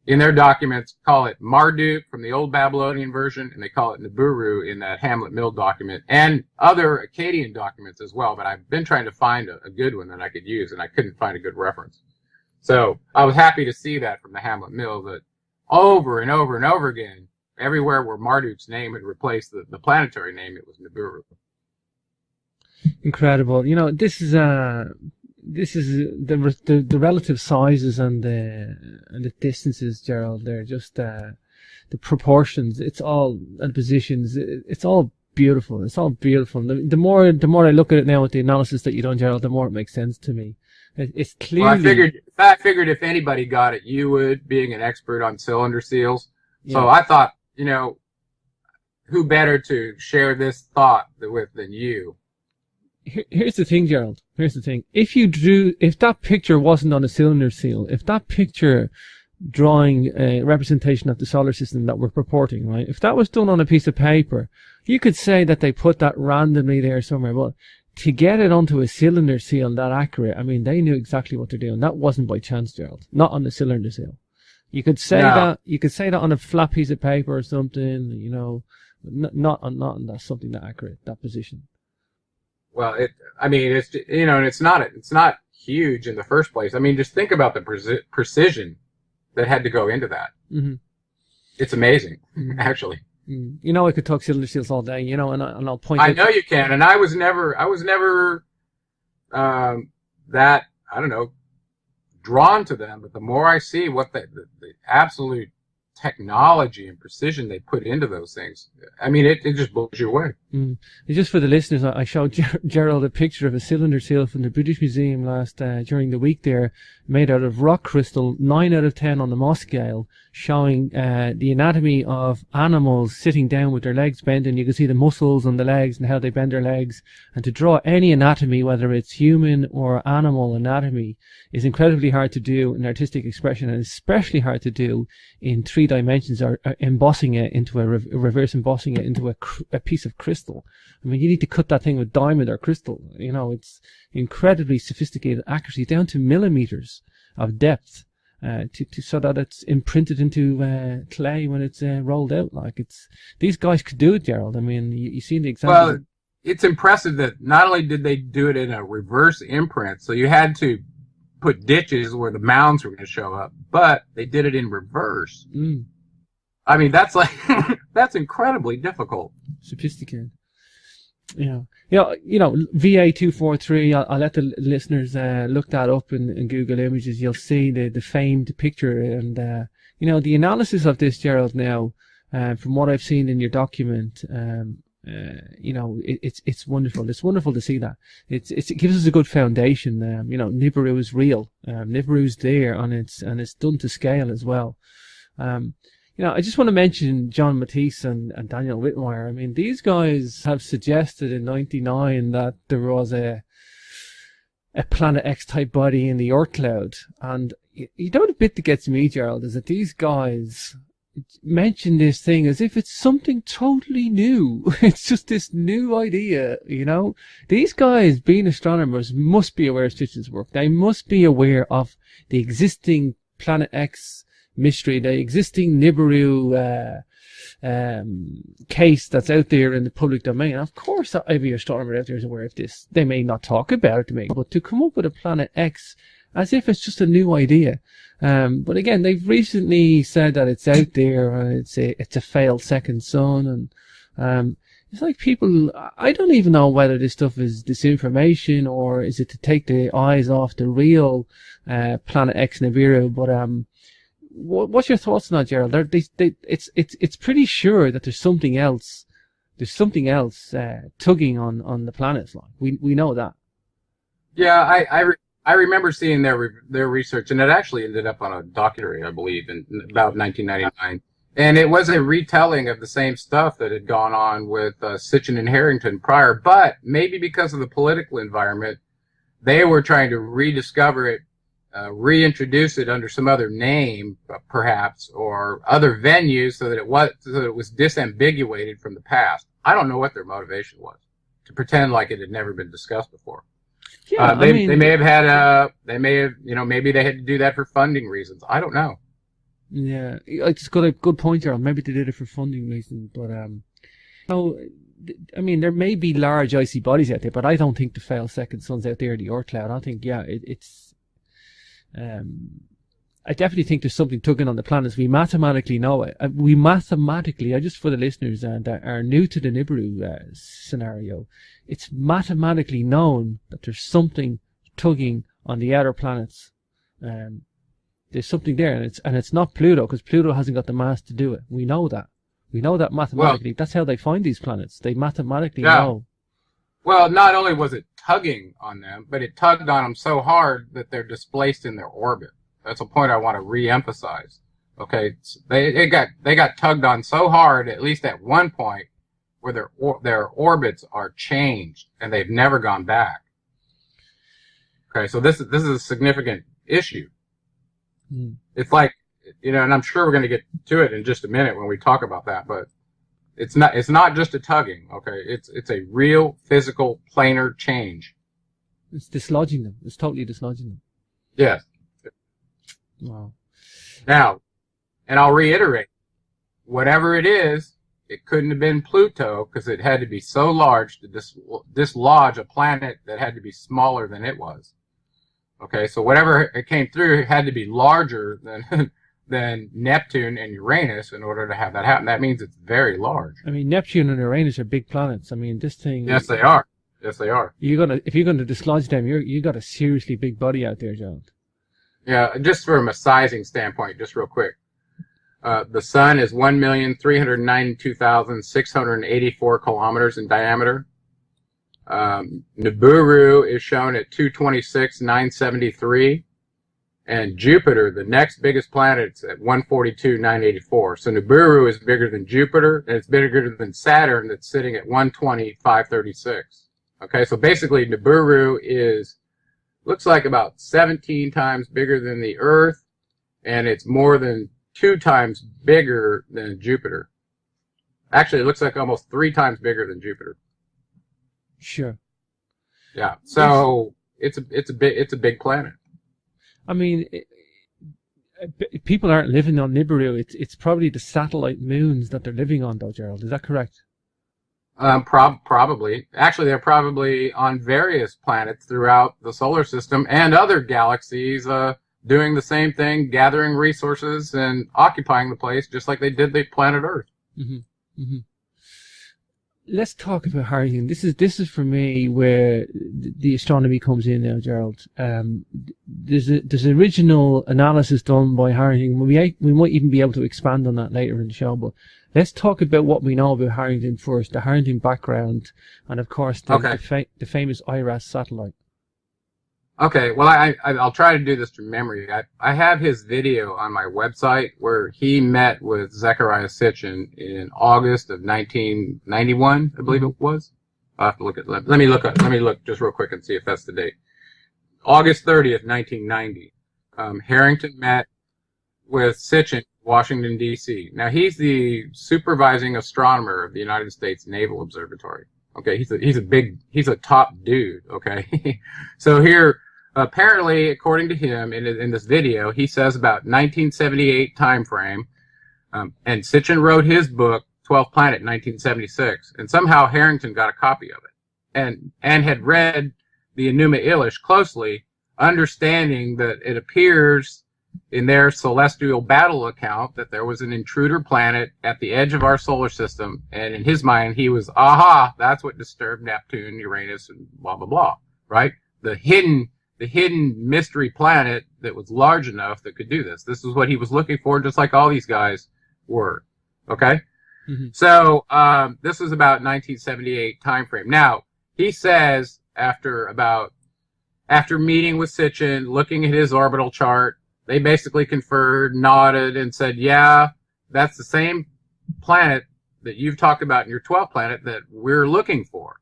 in their documents, call it Marduk from the old Babylonian version, and they call it Nibiru in that Hamlet Mill document, and other Akkadian documents as well. But I've been trying to find a good one that I could use, and I couldn't find a good reference. So I was happy to see that from the Hamlet Mill, that over and over and over again, everywhere where Marduk's name had replaced the planetary name, it was Nibiru. Incredible. This is the relative sizes and the distances, Gerald. They're just the proportions. It's all, and positions. It's all beautiful. It's all beautiful. The more I look at it now with the analysis that you've done, Gerald, the more it makes sense to me. It's clearly. Well, I figured if anybody got it, you would, being an expert on cylinder seals. Yeah. So I thought, who better to share this thought with than you? Here's the thing, Gerald. Here's the thing. If that picture wasn't on a cylinder seal, if that picture drawing a representation of the solar system that we're purporting, right? If that was done on a piece of paper, you could say that they put that randomly there somewhere. But to get it onto a cylinder seal that accurate, I mean, they knew exactly what they're doing. That wasn't by chance, Gerald. Not on the cylinder seal. You could say that. You could say that on a flat piece of paper or something. Not on something that accurate, that position. Well, it's not huge in the first place. I mean, just think about the precision that had to go into that. Mm-hmm. It's amazing, actually. Mm-hmm. I could talk cylinder seals all day, and I'll point. I know you can, and I was never that, I don't know, drawn to them. But the more I see what the absolute technology and precision they put into those things, I mean, it just blows you away. Just for the listeners, I showed Gerald a picture of a cylinder seal from the British Museum during the week there, made out of rock crystal, 9 out of 10 on the Mohs scale, showing the anatomy of animals sitting down with their legs bent, and you can see the muscles on the legs and how they bend their legs. And to draw any anatomy, whether it's human or animal anatomy, is incredibly hard to do in artistic expression, and especially hard to do in 3 dimensions, or embossing it into reverse embossing it into a piece of crystal. I mean, you need to cut that thing with diamond or crystal. It's incredibly sophisticated accuracy, down to millimeters of depth, so that it's imprinted into clay when it's rolled out. These guys could do it, Gerald. I mean, you see the example. Well, it's impressive that not only did they do it in a reverse imprint, so you had to put ditches where the mounds were going to show up, but they did it in reverse. I mean, that's that's incredibly difficult. Sophisticated. VA243, I'll let the listeners look that up in Google Images. You'll see the famed picture, and the analysis of this, Gerald, now, from what I've seen in your document, it's wonderful. It's wonderful to see that. It gives us a good foundation. Nibiru is real. Nibiru's there, and it's done to scale as well. I just want to mention John Matisse and Daniel Whitmire. I mean, these guys have suggested in '99 that there was a Planet X type body in the Oort cloud. And the bit that gets me, Gerald, is that these guys mention this thing as if it's something totally new. It's just this new idea, These guys, being astronomers, must be aware of Sitchin's work. They must be aware of the existing Planet X mystery, the existing Nibiru case that's out there in the public domain. Of course, every astronomer out there is aware of this. They may not talk about it, but to come up with a Planet X as if it's just a new idea. But again, they've recently said that it's out there, and it's a failed second sun, and it's like people, I don't even know whether this stuff is disinformation or is it to take the eyes off the real Planet X Nibiru. But what's your thoughts on that, Gerald? It's pretty sure that there's something else. There's something else tugging on the planets. Like we know that. Yeah, I remember seeing their research, and it actually ended up on a documentary, I believe, in about 1999. And it was a retelling of the same stuff that had gone on with Sitchin and Harrington prior, but maybe because of the political environment, they were trying to rediscover it, reintroduce it under some other name, perhaps, or other venues, so that it was disambiguated from the past. I don't know what their motivation was, to pretend like it had never been discussed before. Yeah, they may have had maybe they had to do that for funding reasons. I don't know. Yeah, it's got a good point, Gerald. Maybe they did it for funding reasons, but I mean, there may be large icy bodies out there, but I don't think the failed second sun's out there in the Oort cloud. I think, I definitely think there's something tugging on the planets. We mathematically know it. Just for the listeners that are new to the Nibiru scenario, it's mathematically known that there's something tugging on the outer planets. There's something there, and it's not Pluto, because Pluto hasn't got the mass to do it. We know that. We know that mathematically. Well, that's how they find these planets. They mathematically know. Well, not only was it tugging on them, but it tugged on them so hard that they're displaced in their orbit. That's a point I want to re-emphasize. Okay, they got tugged on so hard, at least at one point, where their orbits are changed and they've never gone back. Okay, so this is a significant issue. It's like, and I'm sure we're going to get to it in just a minute when we talk about that, but it's not just a tugging, okay? It's a real physical planar change. It's dislodging them. It's totally dislodging them. Yes. Wow. Now, and I'll reiterate, whatever it is, it couldn't have been Pluto, because it had to be so large to dislodge a planet that had to be smaller than it was. Okay, so whatever it came through, it had to be larger than Neptune and Uranus in order to have that happen. That means it's very large. I mean, Neptune and Uranus are big planets. I mean, this thing. Yes, they are. Yes, they are. If you're gonna dislodge them, you got a seriously big body out there, John. Yeah, just from a sizing standpoint, just real quick. The Sun is 1,392,684 kilometers in diameter. Nibiru is shown at 226,973, and Jupiter, the next biggest planet, is at 142,984. So Nibiru is bigger than Jupiter, and it's bigger than Saturn, that's sitting at 120,536. Okay, so basically Nibiru looks like about 17 times bigger than the Earth, and it's more than 2 times bigger than Jupiter. Actually, it looks like almost 3 times bigger than Jupiter. Sure. Yeah. So it's a big planet. I mean, people aren't living on Nibiru. It's probably the satellite moons that they're living on, though, Gerald. Is that correct? Probably. Actually, they're probably on various planets throughout the solar system and other galaxies, doing the same thing, gathering resources and occupying the place, just like they did the planet Earth. Mm-hmm. Mm-hmm. Let's talk about Harrington. This is for me where the astronomy comes in now, Gerald. There's original analysis done by Harrington. We might even be able to expand on that later in the show, but let's talk about what we know about Harrington first, the Harrington background, and of course the famous IRAS satellite. Okay, well, I'll try to do this from memory. I have his video on my website where he met with Zechariah Sitchin in August of 1991, I believe it was. I'll have to look at. Let me look just real quick and see if that's the date. August 30th, 1990. Harrington met with Sitchin, Washington D.C. Now he's the supervising astronomer of the United States Naval Observatory. Okay, he's a top dude. Okay, so here Apparently, according to him, in this video, he says about 1978 time frame, and Sitchin wrote his book, 12th Planet, in 1976, and somehow Harrington got a copy of it, and had read the Enuma Elish closely, understanding that it appears in their celestial battle account that there was an intruder planet at the edge of our solar system, and in his mind, he was, aha, that's what disturbed Neptune, Uranus, and blah, blah, blah, right? The hidden mystery planet that was large enough that could do this. This is what he was looking for, just like all these guys were. Okay? Mm-hmm. So this was about 1978 time frame. Now, he says after meeting with Sitchin, looking at his orbital chart, they basically conferred, nodded, and said, yeah, that's the same planet that you've talked about in your 12th planet that we're looking for.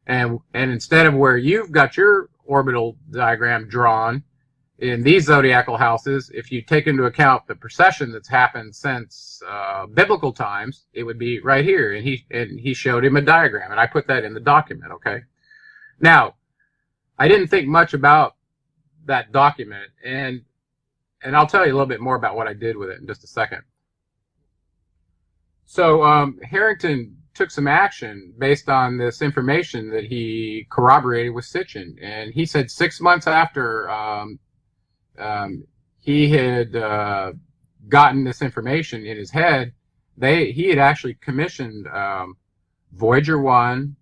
And instead of where you've got your orbital diagram drawn in these zodiacal houses, if you take into account the precession that's happened since biblical times, it would be right here. And he showed him a diagram, and I put that in the document. Okay. Now, I didn't think much about that document, and I'll tell you a little bit more about what I did with it in just a second. So Harrington took some action based on this information that he corroborated with Sitchin. And he said 6 months after he had gotten this information in his head, he had actually commissioned Voyager 1,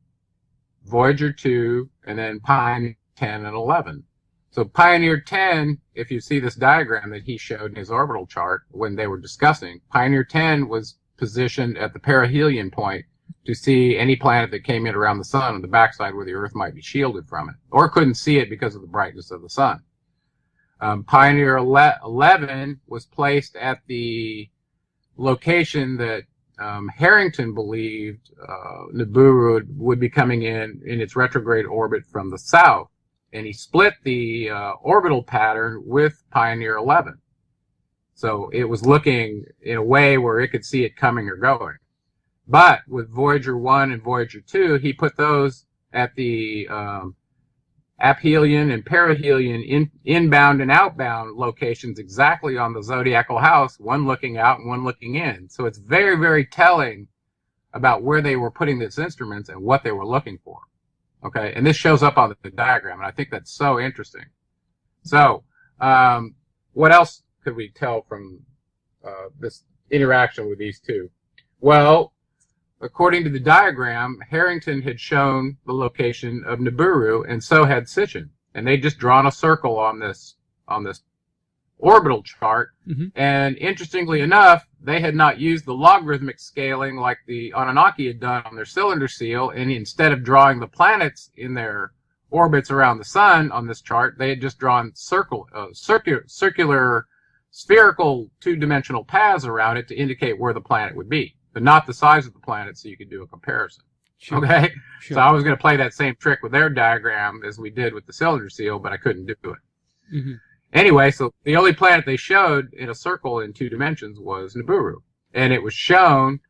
Voyager 2, and then Pioneer 10 and 11. So Pioneer 10, if you see this diagram that he showed in his orbital chart when they were discussing, Pioneer 10 was positioned at the perihelion point to see any planet that came in around the sun on the backside where the Earth might be shielded from it, or couldn't see it because of the brightness of the sun. Pioneer 11 was placed at the location that Harrington believed Nibiru would be coming in its retrograde orbit from the south, and he split the orbital pattern with Pioneer 11. So it was looking in a way where it could see it coming or going. But with Voyager 1 and Voyager 2, he put those at the aphelion and perihelion inbound and outbound locations exactly on the zodiacal house, one looking out and one looking in. So it's very, very telling about where they were putting these instruments and what they were looking for. Okay, and this shows up on the diagram, and I think that's so interesting. So what else could we tell from this interaction with these two? Well, according to the diagram, Harrington had shown the location of Nibiru, and so had Sitchin. And they'd just drawn a circle on this orbital chart. Mm-hmm. And interestingly enough, they had not used the logarithmic scaling like the Anunnaki had done on their cylinder seal, and instead of drawing the planets in their orbits around the sun on this chart, they had just drawn circular, spherical, two-dimensional paths around it to indicate where the planet would be, but not the size of the planet, so you could do a comparison. Sure. Okay? Sure. So I was going to play that same trick with their diagram as we did with the cylinder seal, but I couldn't do it. Mm-hmm. Anyway, so the only planet they showed in a circle in 2 dimensions was Nibiru, and it was shown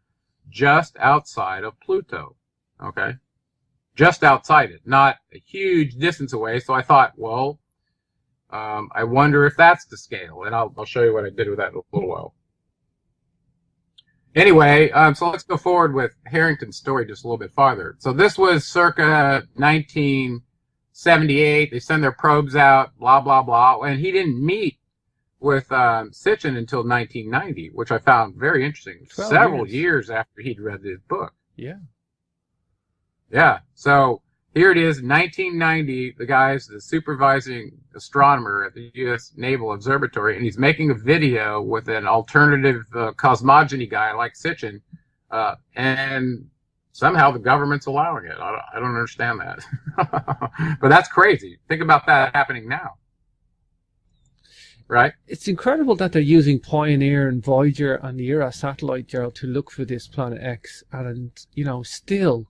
just outside of Pluto. Okay? Just outside it, not a huge distance away. So I thought, well, I wonder if that's the scale, and I'll show you what I did with that in a little while. Anyway, so let's go forward with Harrington's story just a little bit farther. So this was circa 1978. They send their probes out, blah, blah, blah. And he didn't meet with Sitchin until 1990, which I found very interesting. Several years after he'd read his book. Yeah. Yeah. So here it is, 1990. The guy's the supervising astronomer at the U.S. Naval Observatory, and he's making a video with an alternative cosmogony guy like Sitchin, and somehow the government's allowing it. I don't understand that. But that's crazy. Think about that happening now. Right? It's incredible that they're using Pioneer and Voyager and the ERA satellite, Gerald, to look for this Planet X, and, you know, still,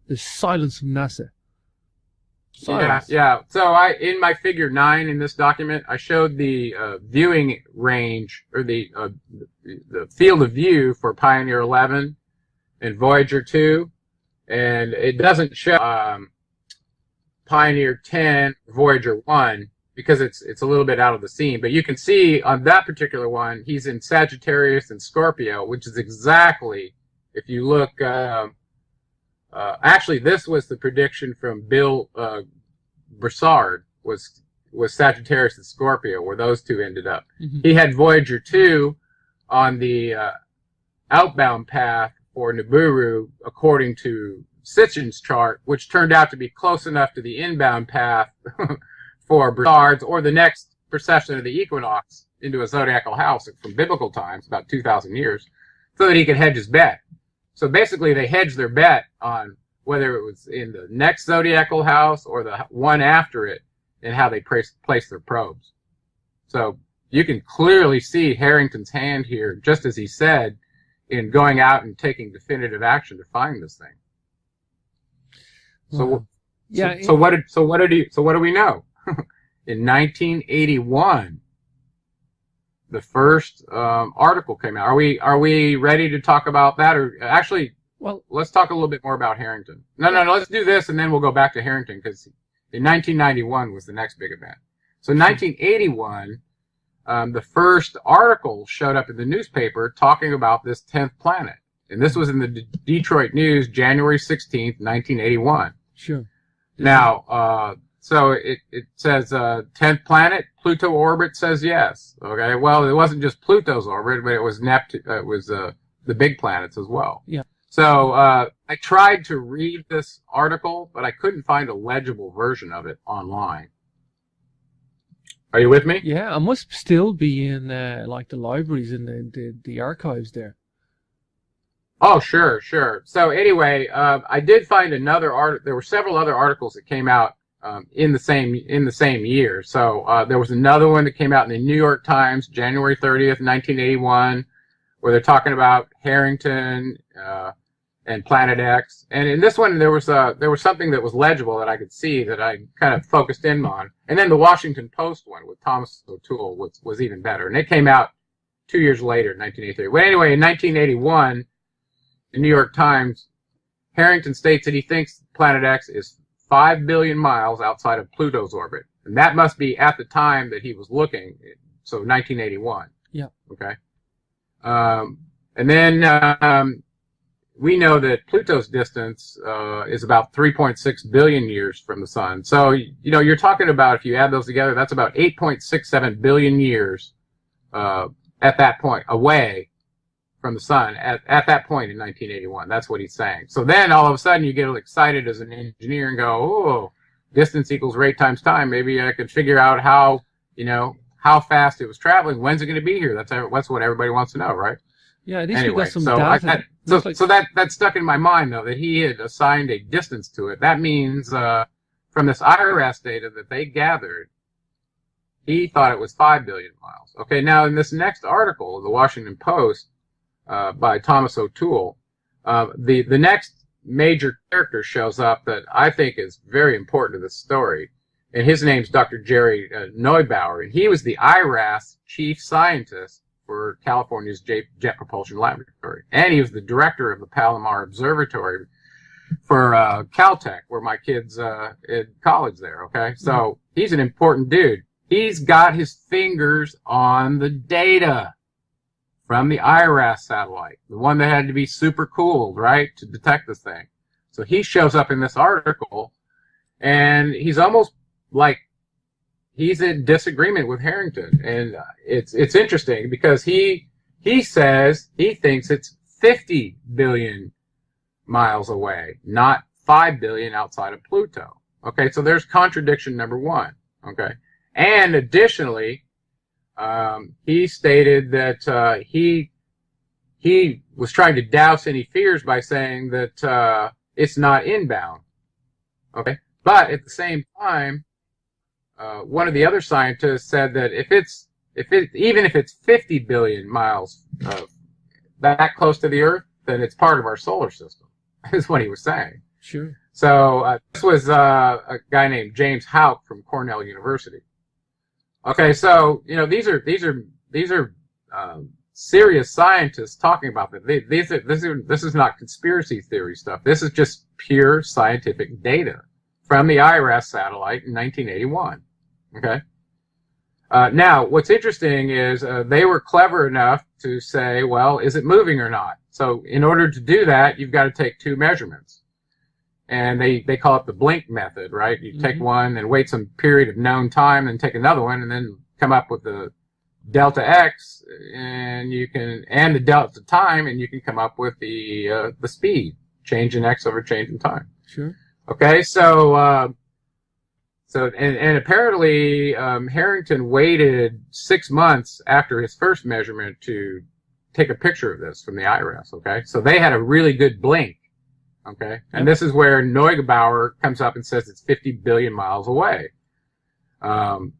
there's silence from NASA. Silence. Yeah. So in my figure 9 in this document, I showed the viewing range, or the field of view for Pioneer 11 and Voyager 2, and it doesn't show Pioneer 10, Voyager 1, because it's a little bit out of the scene. But you can see on that particular one, he's in Sagittarius and Scorpio, which is exactly, if you look, actually this was the prediction from Bill Broussard, was Sagittarius and Scorpio, where those two ended up. Mm-hmm. He had Voyager 2 on the outbound path for Nibiru, according to Sitchin's chart, which turned out to be close enough to the inbound path for Broussard's, or the next precession of the equinox into a zodiacal house from biblical times, about 2,000 years, so that he could hedge his bet. So basically they hedged their bet on whether it was in the next zodiacal house or the one after it, and how they place their probes. So you can clearly see Harrington's hand here, just as he said, in going out and taking definitive action to find this thing. So, yeah. So what do we know? In 1981, the first article came out. Are we ready to talk about that, or actually? Well, let's talk a little bit more about Harrington. No. Let's do this, and then we'll go back to Harrington, because in 1991 was the next big event. So in 1981, the first article showed up in the newspaper talking about this 10th planet. And this was in the Detroit News, January 16th, 1981. Sure. Now, so it says 10th planet, Pluto orbit, says yes. Okay, well, it wasn't just Pluto's orbit, but it was Neptune. It was the big planets as well. Yeah. So I tried to read this article, but I couldn't find a legible version of it online. Are you with me? Yeah, I must still be in like the libraries and the archives there. Oh, sure. So anyway, I did find another there were several other articles that came out in the same year. So there was another one that came out in the New York Times, January 30th, 1981, where they're talking about Harrington and Planet X. And in this one, there was something that was legible that I could see, that I kind of focused in on. And then the Washington Post one with Thomas O'Toole was even better. And it came out 2 years later, 1983. Well, anyway, in 1981, the New York Times, Harrington states that he thinks Planet X is 5 billion miles outside of Pluto's orbit. And that must be at the time that he was looking, so 1981. Yeah. Okay. And then we know that Pluto's distance is about 3.6 billion years from the sun. So, you're talking about, if you add those together, that's about 8.67 billion years at that point, away from the sun at that point in 1981. That's what he's saying. So then all of a sudden you get excited as an engineer and go, oh, distance equals rate times time. Maybe I could figure out how fast it was traveling. When's it going to be here? That's what everybody wants to know, right? Yeah, at least anyway, we got some data. So that stuck in my mind, though, that he had assigned a distance to it. That means from this IRS data that they gathered, he thought it was 5 billion miles. Okay, now in this next article, the Washington Post, by Thomas O'Toole, the next major character shows up that I think is very important to this story, and his name's Dr. Jerry Neubauer, and he was the IRAS chief scientist for California's Jet Propulsion Laboratory, and he was the director of the Palomar Observatory for Caltech, where my kids in college there. Okay, so he's an important dude. He's got his fingers on the data from the IRAS satellite, the one that had to be super cooled, right, to detect this thing. So he shows up in this article, and he's almost like he's in disagreement with Harrington. And it's interesting because he says he thinks it's 50 billion miles away, not 5 billion outside of Pluto. Okay, so there's contradiction number one. Okay, and additionally, he stated that he was trying to douse any fears by saying that it's not inbound. Okay, but at the same time, one of the other scientists said that even if it's 50 billion miles that close to the Earth, then it's part of our solar system. Is what he was saying. Sure. So this was a guy named James Houck from Cornell University. Okay, so these are serious scientists talking about that. This is not conspiracy theory stuff. This is just pure scientific data from the IRS satellite in 1981. Okay. Now, what's interesting is they were clever enough to say, well, is it moving or not? So in order to do that, you've got to take two measurements. And they call it the blink method, right? You take one and wait some period of known time and take another one and then come up with the delta X and the delta time, and you can come up with the speed, change in X over change in time. Sure. Okay, so apparently Harrington waited 6 months after his first measurement to take a picture of this from the IRS. Okay, so they had a really good blink. Okay, and this is where Neugebauer comes up and says it's 50 billion miles away, and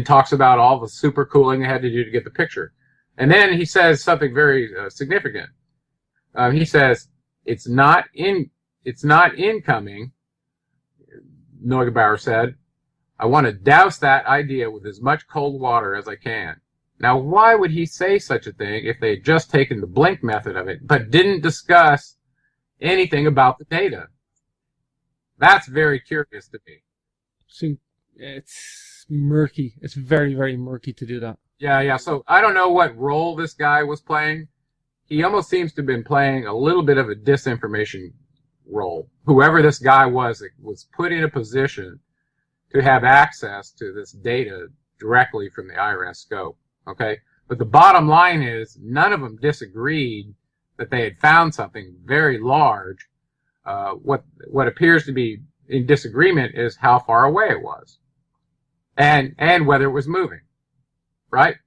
talks about all the supercooling they had to do to get the picture. And then he says something very significant. He says it's not incoming. Neugebauer said, I want to douse that idea with as much cold water as I can. Now, why would he say such a thing if they had just taken the blink method of it, but didn't discuss anything about the data? That's very curious to me. So it's murky. It's very, very murky to do that. Yeah. So I don't know what role this guy was playing. He almost seems to have been playing a little bit of a disinformation role. Whoever this guy was put in a position to have access to this data directly from the IRS scope. Okay, but the bottom line is none of them disagreed that they had found something very large. What appears to be in disagreement is how far away it was, and whether it was moving, right?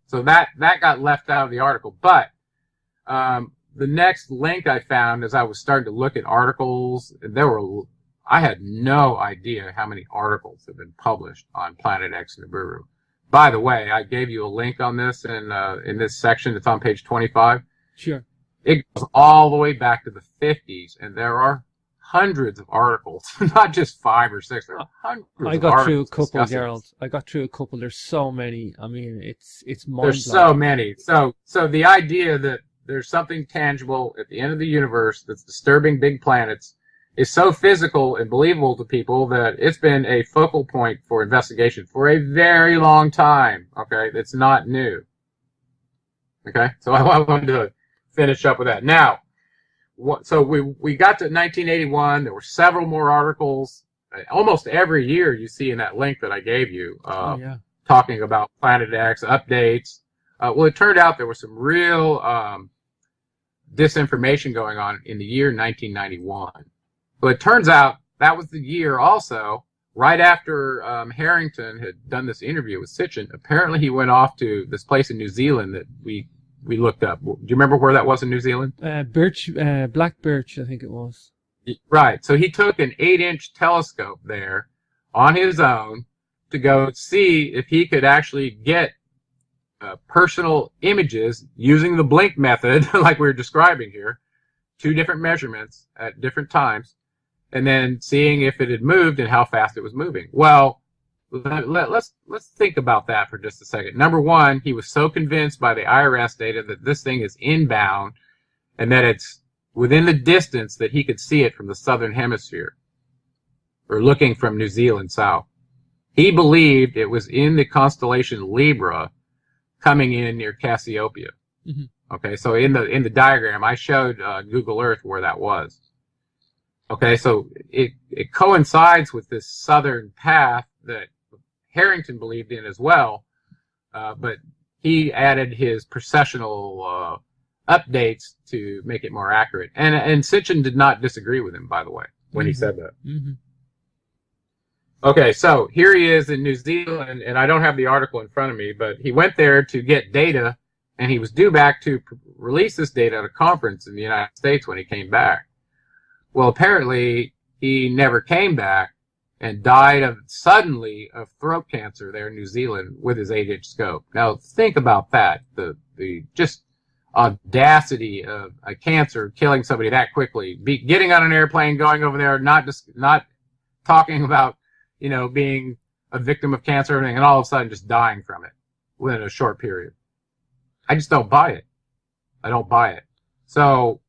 So that got left out of the article. But the next link I found as I was starting to look at articles, I had no idea how many articles have been published on Planet X Nibiru. By the way, I gave you a link on this in this section. It's on page 25. Sure. It goes all the way back to the 50s, and there are hundreds of articles, not just 5 or 6. There are hundreds of articles. I got through a couple, Gerald. I got through a couple. There's so many. I mean, it's mind-blowing. There's so many. So the idea that there's something tangible at the end of the universe that's disturbing big planets is so physical and believable to people that it's been a focal point for investigation for a very long time. Okay, it's not new. Okay, so I wanted to finish up with that. Now, so we got to 1981. There were several more articles. Almost every year you see in that link that I gave you, talking about Planet X updates. Well, it turned out there was some real disinformation going on in the year 1991. But it turns out that was the year also, right after Harrington had done this interview with Sitchin. Apparently he went off to this place in New Zealand that we looked up. Do you remember where that was in New Zealand? Black Birch, I think it was. Right. So he took an 8-inch telescope there on his own to go see if he could actually get personal images using the blink method, like we were describing here, 2 different measurements at different times, and then seeing if it had moved and how fast it was moving. Well, let's think about that for just a second. Number one, he was so convinced by the IRS data that this thing is inbound and that it's within the distance that he could see it from the southern hemisphere, or looking from New Zealand south. He believed it was in the constellation Libra, coming in near Cassiopeia. Okay, so in the diagram I showed Google Earth where that was. Okay, so it coincides with this southern path that Harrington believed in as well, but he added his precessional updates to make it more accurate. And Sitchin did not disagree with him, by the way, when he said that. Okay, so here he is in New Zealand, and I don't have the article in front of me, but he went there to get data, and he was due back to release this data at a conference in the United States when he came back. Well, apparently he never came back and died suddenly of throat cancer there in New Zealand with his 8-inch scope. Now think about that, the just audacity of a cancer killing somebody that quickly, getting on an airplane, going over there, not talking about, you know, being a victim of cancer or anything, and all of a sudden just dying from it within a short period. I just don't buy it. I don't buy it. So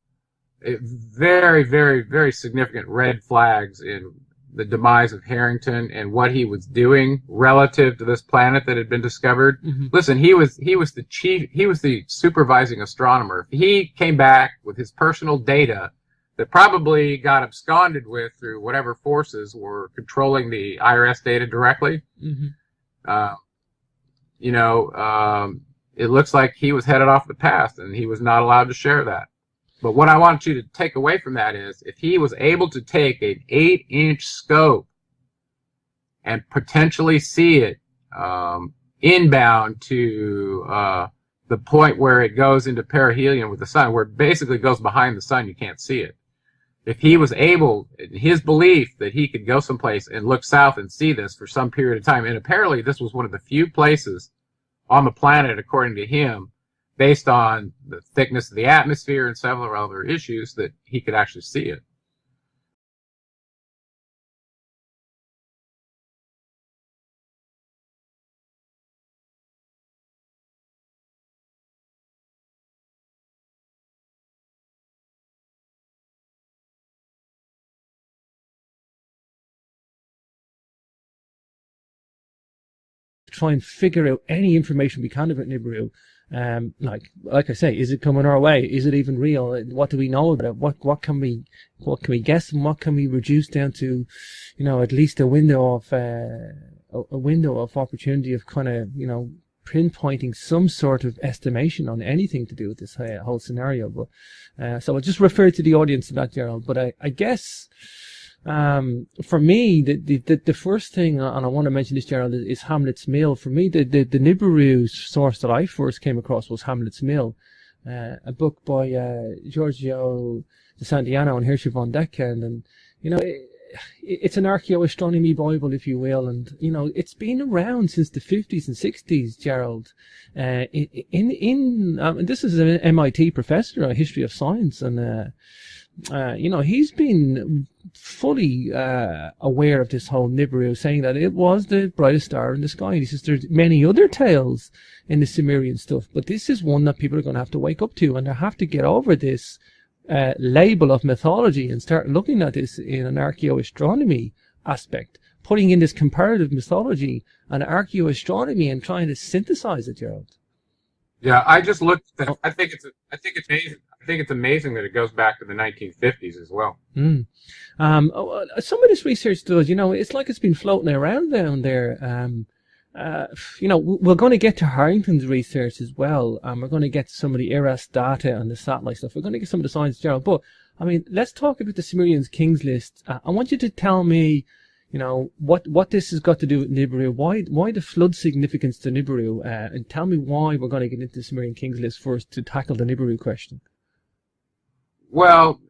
very, very, very significant red flags in the demise of Harrington and what he was doing relative to this planet that had been discovered. Mm-hmm. Listen, he was the supervising astronomer. He came back with his personal data that probably got absconded with through whatever forces were controlling the IRS data directly. Mm-hmm. It looks like he was headed off the path and he was not allowed to share that. But what I want you to take away from that is if he was able to take an 8-inch scope and potentially see it inbound to the point where it goes into perihelion with the sun, where it basically goes behind the sun, you can't see it. If he was able, in his belief that he could go someplace and look south and see this for some period of time, and apparently this was one of the few places on the planet, according to him, based on the thickness of the atmosphere and several other issues, that he could actually see it. Try and figure out any information we can about Nibiru. Like I say, is it coming our way? Is it even real? What do we know about it? What can we guess, and what can we reduce down to, at least a window of opportunity of kind of, pinpointing some sort of estimation on anything to do with this whole scenario. But so I'll just refer to the audience to that, Gerald. But I guess. For me, the first thing, and I want to mention this, Gerald, is Hamlet's Mill. For me, the Nibiru source that I first came across was Hamlet's Mill, a book by Giorgio de Santillano and Hirschi von Decken, and it's an archaeoastronomy Bible, if you will, and it's been around since the 50s and 60s, Gerald. This is an MIT professor, a history of science, and he's been fully aware of this whole Nibiru, saying that it was the brightest star in the sky. And he says there's many other tales in the Sumerian stuff, but this is one that people are going to have to wake up to, and they have to get over this label of mythology and start looking at this in an archaeoastronomy aspect, putting in this comparative mythology and archaeoastronomy and trying to synthesize it, Gerald. Yeah, I just looked at that. I think it's amazing. I think it's amazing that it goes back to the 1950s as well. Some of this research does, it's like it's been floating around down there. We're going to get to Harrington's research as well. We're going to get to some of the IRAS data and the satellite stuff. We're going to get some of the science, Gerald. But, let's talk about the Sumerians' Kings List. I want you to tell me, what this has got to do with Nibiru, why the flood significance to Nibiru, and tell me why we're going to get into the Sumerian Kings List first to tackle the Nibiru question. Well,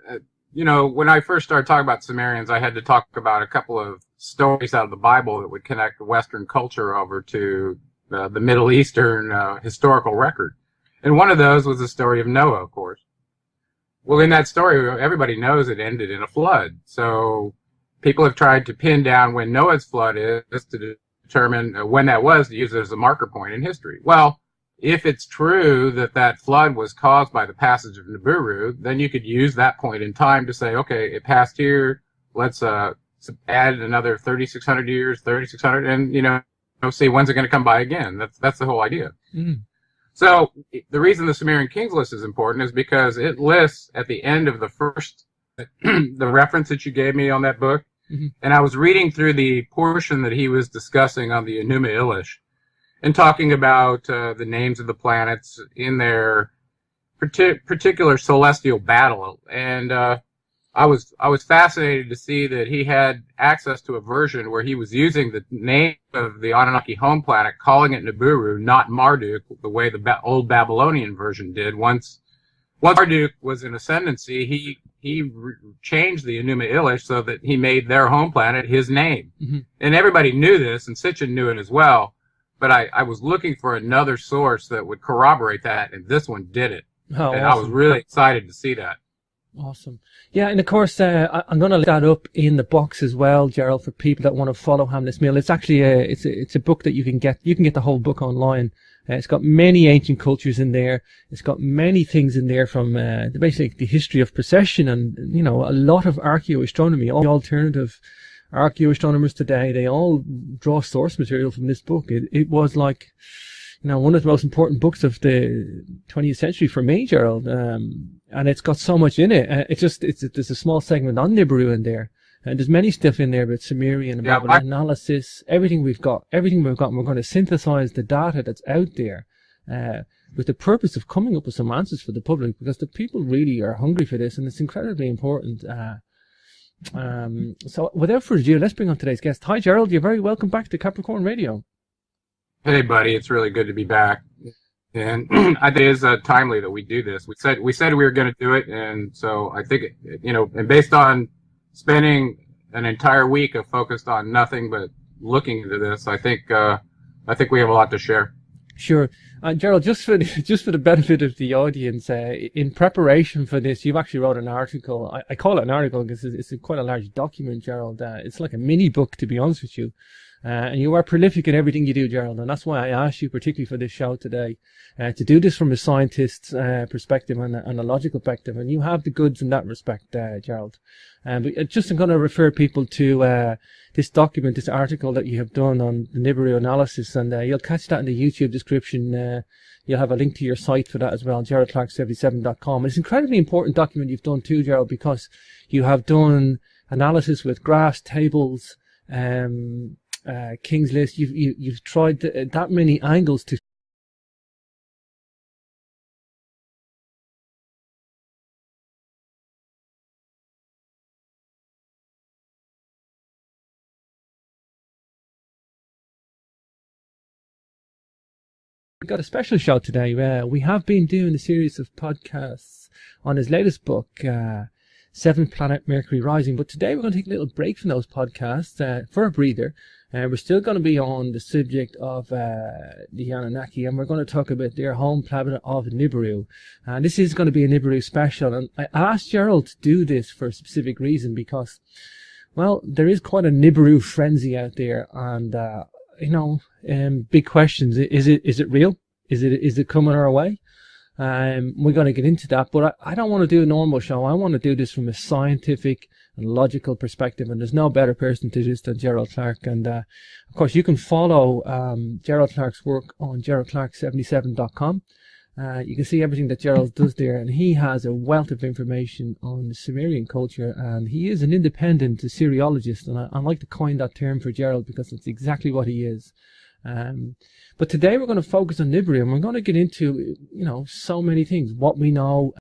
when I first started talking about Sumerians, I had to talk about a couple of stories out of the Bible that would connect the Western culture over to the Middle Eastern historical record. And one of those was the story of Noah, of course. Well, in that story, everybody knows it ended in a flood. So people have tried to pin down when Noah's flood is to determine when that was, to use it as a marker point in history. Well, if it's true that that flood was caused by the passage of Nibiru, then you could use that point in time to say, okay, it passed here, let's add another 3,600 years, 3,600, and, see when's it going to come by again. That's the whole idea. Mm. So the reason the Sumerian Kings List is important is because it lists at the end of the first, the reference that you gave me on that book, mm-hmm. and I was reading through the portion that he was discussing on the Enuma Elish, and talking about the names of the planets in their particular celestial battle. And I was fascinated to see that he had access to a version where he was using the name of the Anunnaki home planet, calling it Nibiru, not Marduk, the way the old Babylonian version did. Once Marduk was in ascendancy, he changed the Enuma Elish so that he made their home planet his name. Mm-hmm. And everybody knew this, and Sitchin knew it as well. But I was looking for another source that would corroborate that, and this one did it. Oh, and awesome. I was really excited to see that. Awesome. Yeah, and of course, I'm going to link that up in the box as well, Gerald, for people that want to follow Hamlet's Mill. It's actually it's a book that you can get the whole book online. It's got many ancient cultures in there. It's got many things in there from basically the history of precession and, you know, a lot of archaeoastronomy. All the alternative archaeoastronomers today, they all draw source material from this book. It was like, you know, one of the most important books of the 20th century for me, Gerald. And it's got so much in it. There's a small segment on Nibiru in there. And there's many stuff in there about Sumerian and Babylon analysis, everything we've got, and we're going to synthesize the data that's out there, with the purpose of coming up with some answers for the public, because the people really are hungry for this, and it's incredibly important. So without further ado, let's bring on today's guest. Hi, Gerald. You're very welcome back to Capricorn Radio. Hey, buddy. It's really good to be back. And I think it is timely that we do this. We said we were going to do it, and so I think, you know, and based on spending an entire week of focused on nothing but looking into this, I think we have a lot to share. Sure. Gerald, just for the benefit of the audience, in preparation for this, you've actually wrote an article. I call it an article because it's quite a large document, Gerald. It's like a mini book, to be honest with you. And you are prolific in everything you do, Gerald, and that's why I asked you particularly for this show today, to do this from a scientist's perspective and a logical perspective, and you have the goods in that respect, Gerald. But I'm going to refer people to this document, this article that you have done on the Nibiru analysis, and you'll catch that in the YouTube description. You'll have a link to your site for that as well, GeraldClark77.com. It's an incredibly important document you've done too, Gerald, because you have done analysis with graphs, tables, King's List. You've tried that many angles to we got a special show today. We have been doing a series of podcasts on his latest book, Seventh Planet Mercury Rising, but today we're going to take a little break from those podcasts for a breather. We're still going to be on the subject of the Anunnaki, and we're going to talk about their home planet of Nibiru. And this is going to be a Nibiru special, and I asked Gerald to do this for a specific reason because, well, there is quite a Nibiru frenzy out there, and you know, big questions. Is it real? Is it coming our way? We're going to get into that, but I don't want to do a normal show. I want to do this from a scientific and logical perspective, and there's no better person to do this than Gerald Clark. And of course, you can follow Gerald Clark's work on GeraldClark77.com. You can see everything that Gerald does there, and he has a wealth of information on the Sumerian culture, and he is an independent Assyriologist, and I like to coin that term for Gerald because it's exactly what he is. But today we're going to focus on Nibiru, and we're going to get into, you know, so many things, what we know,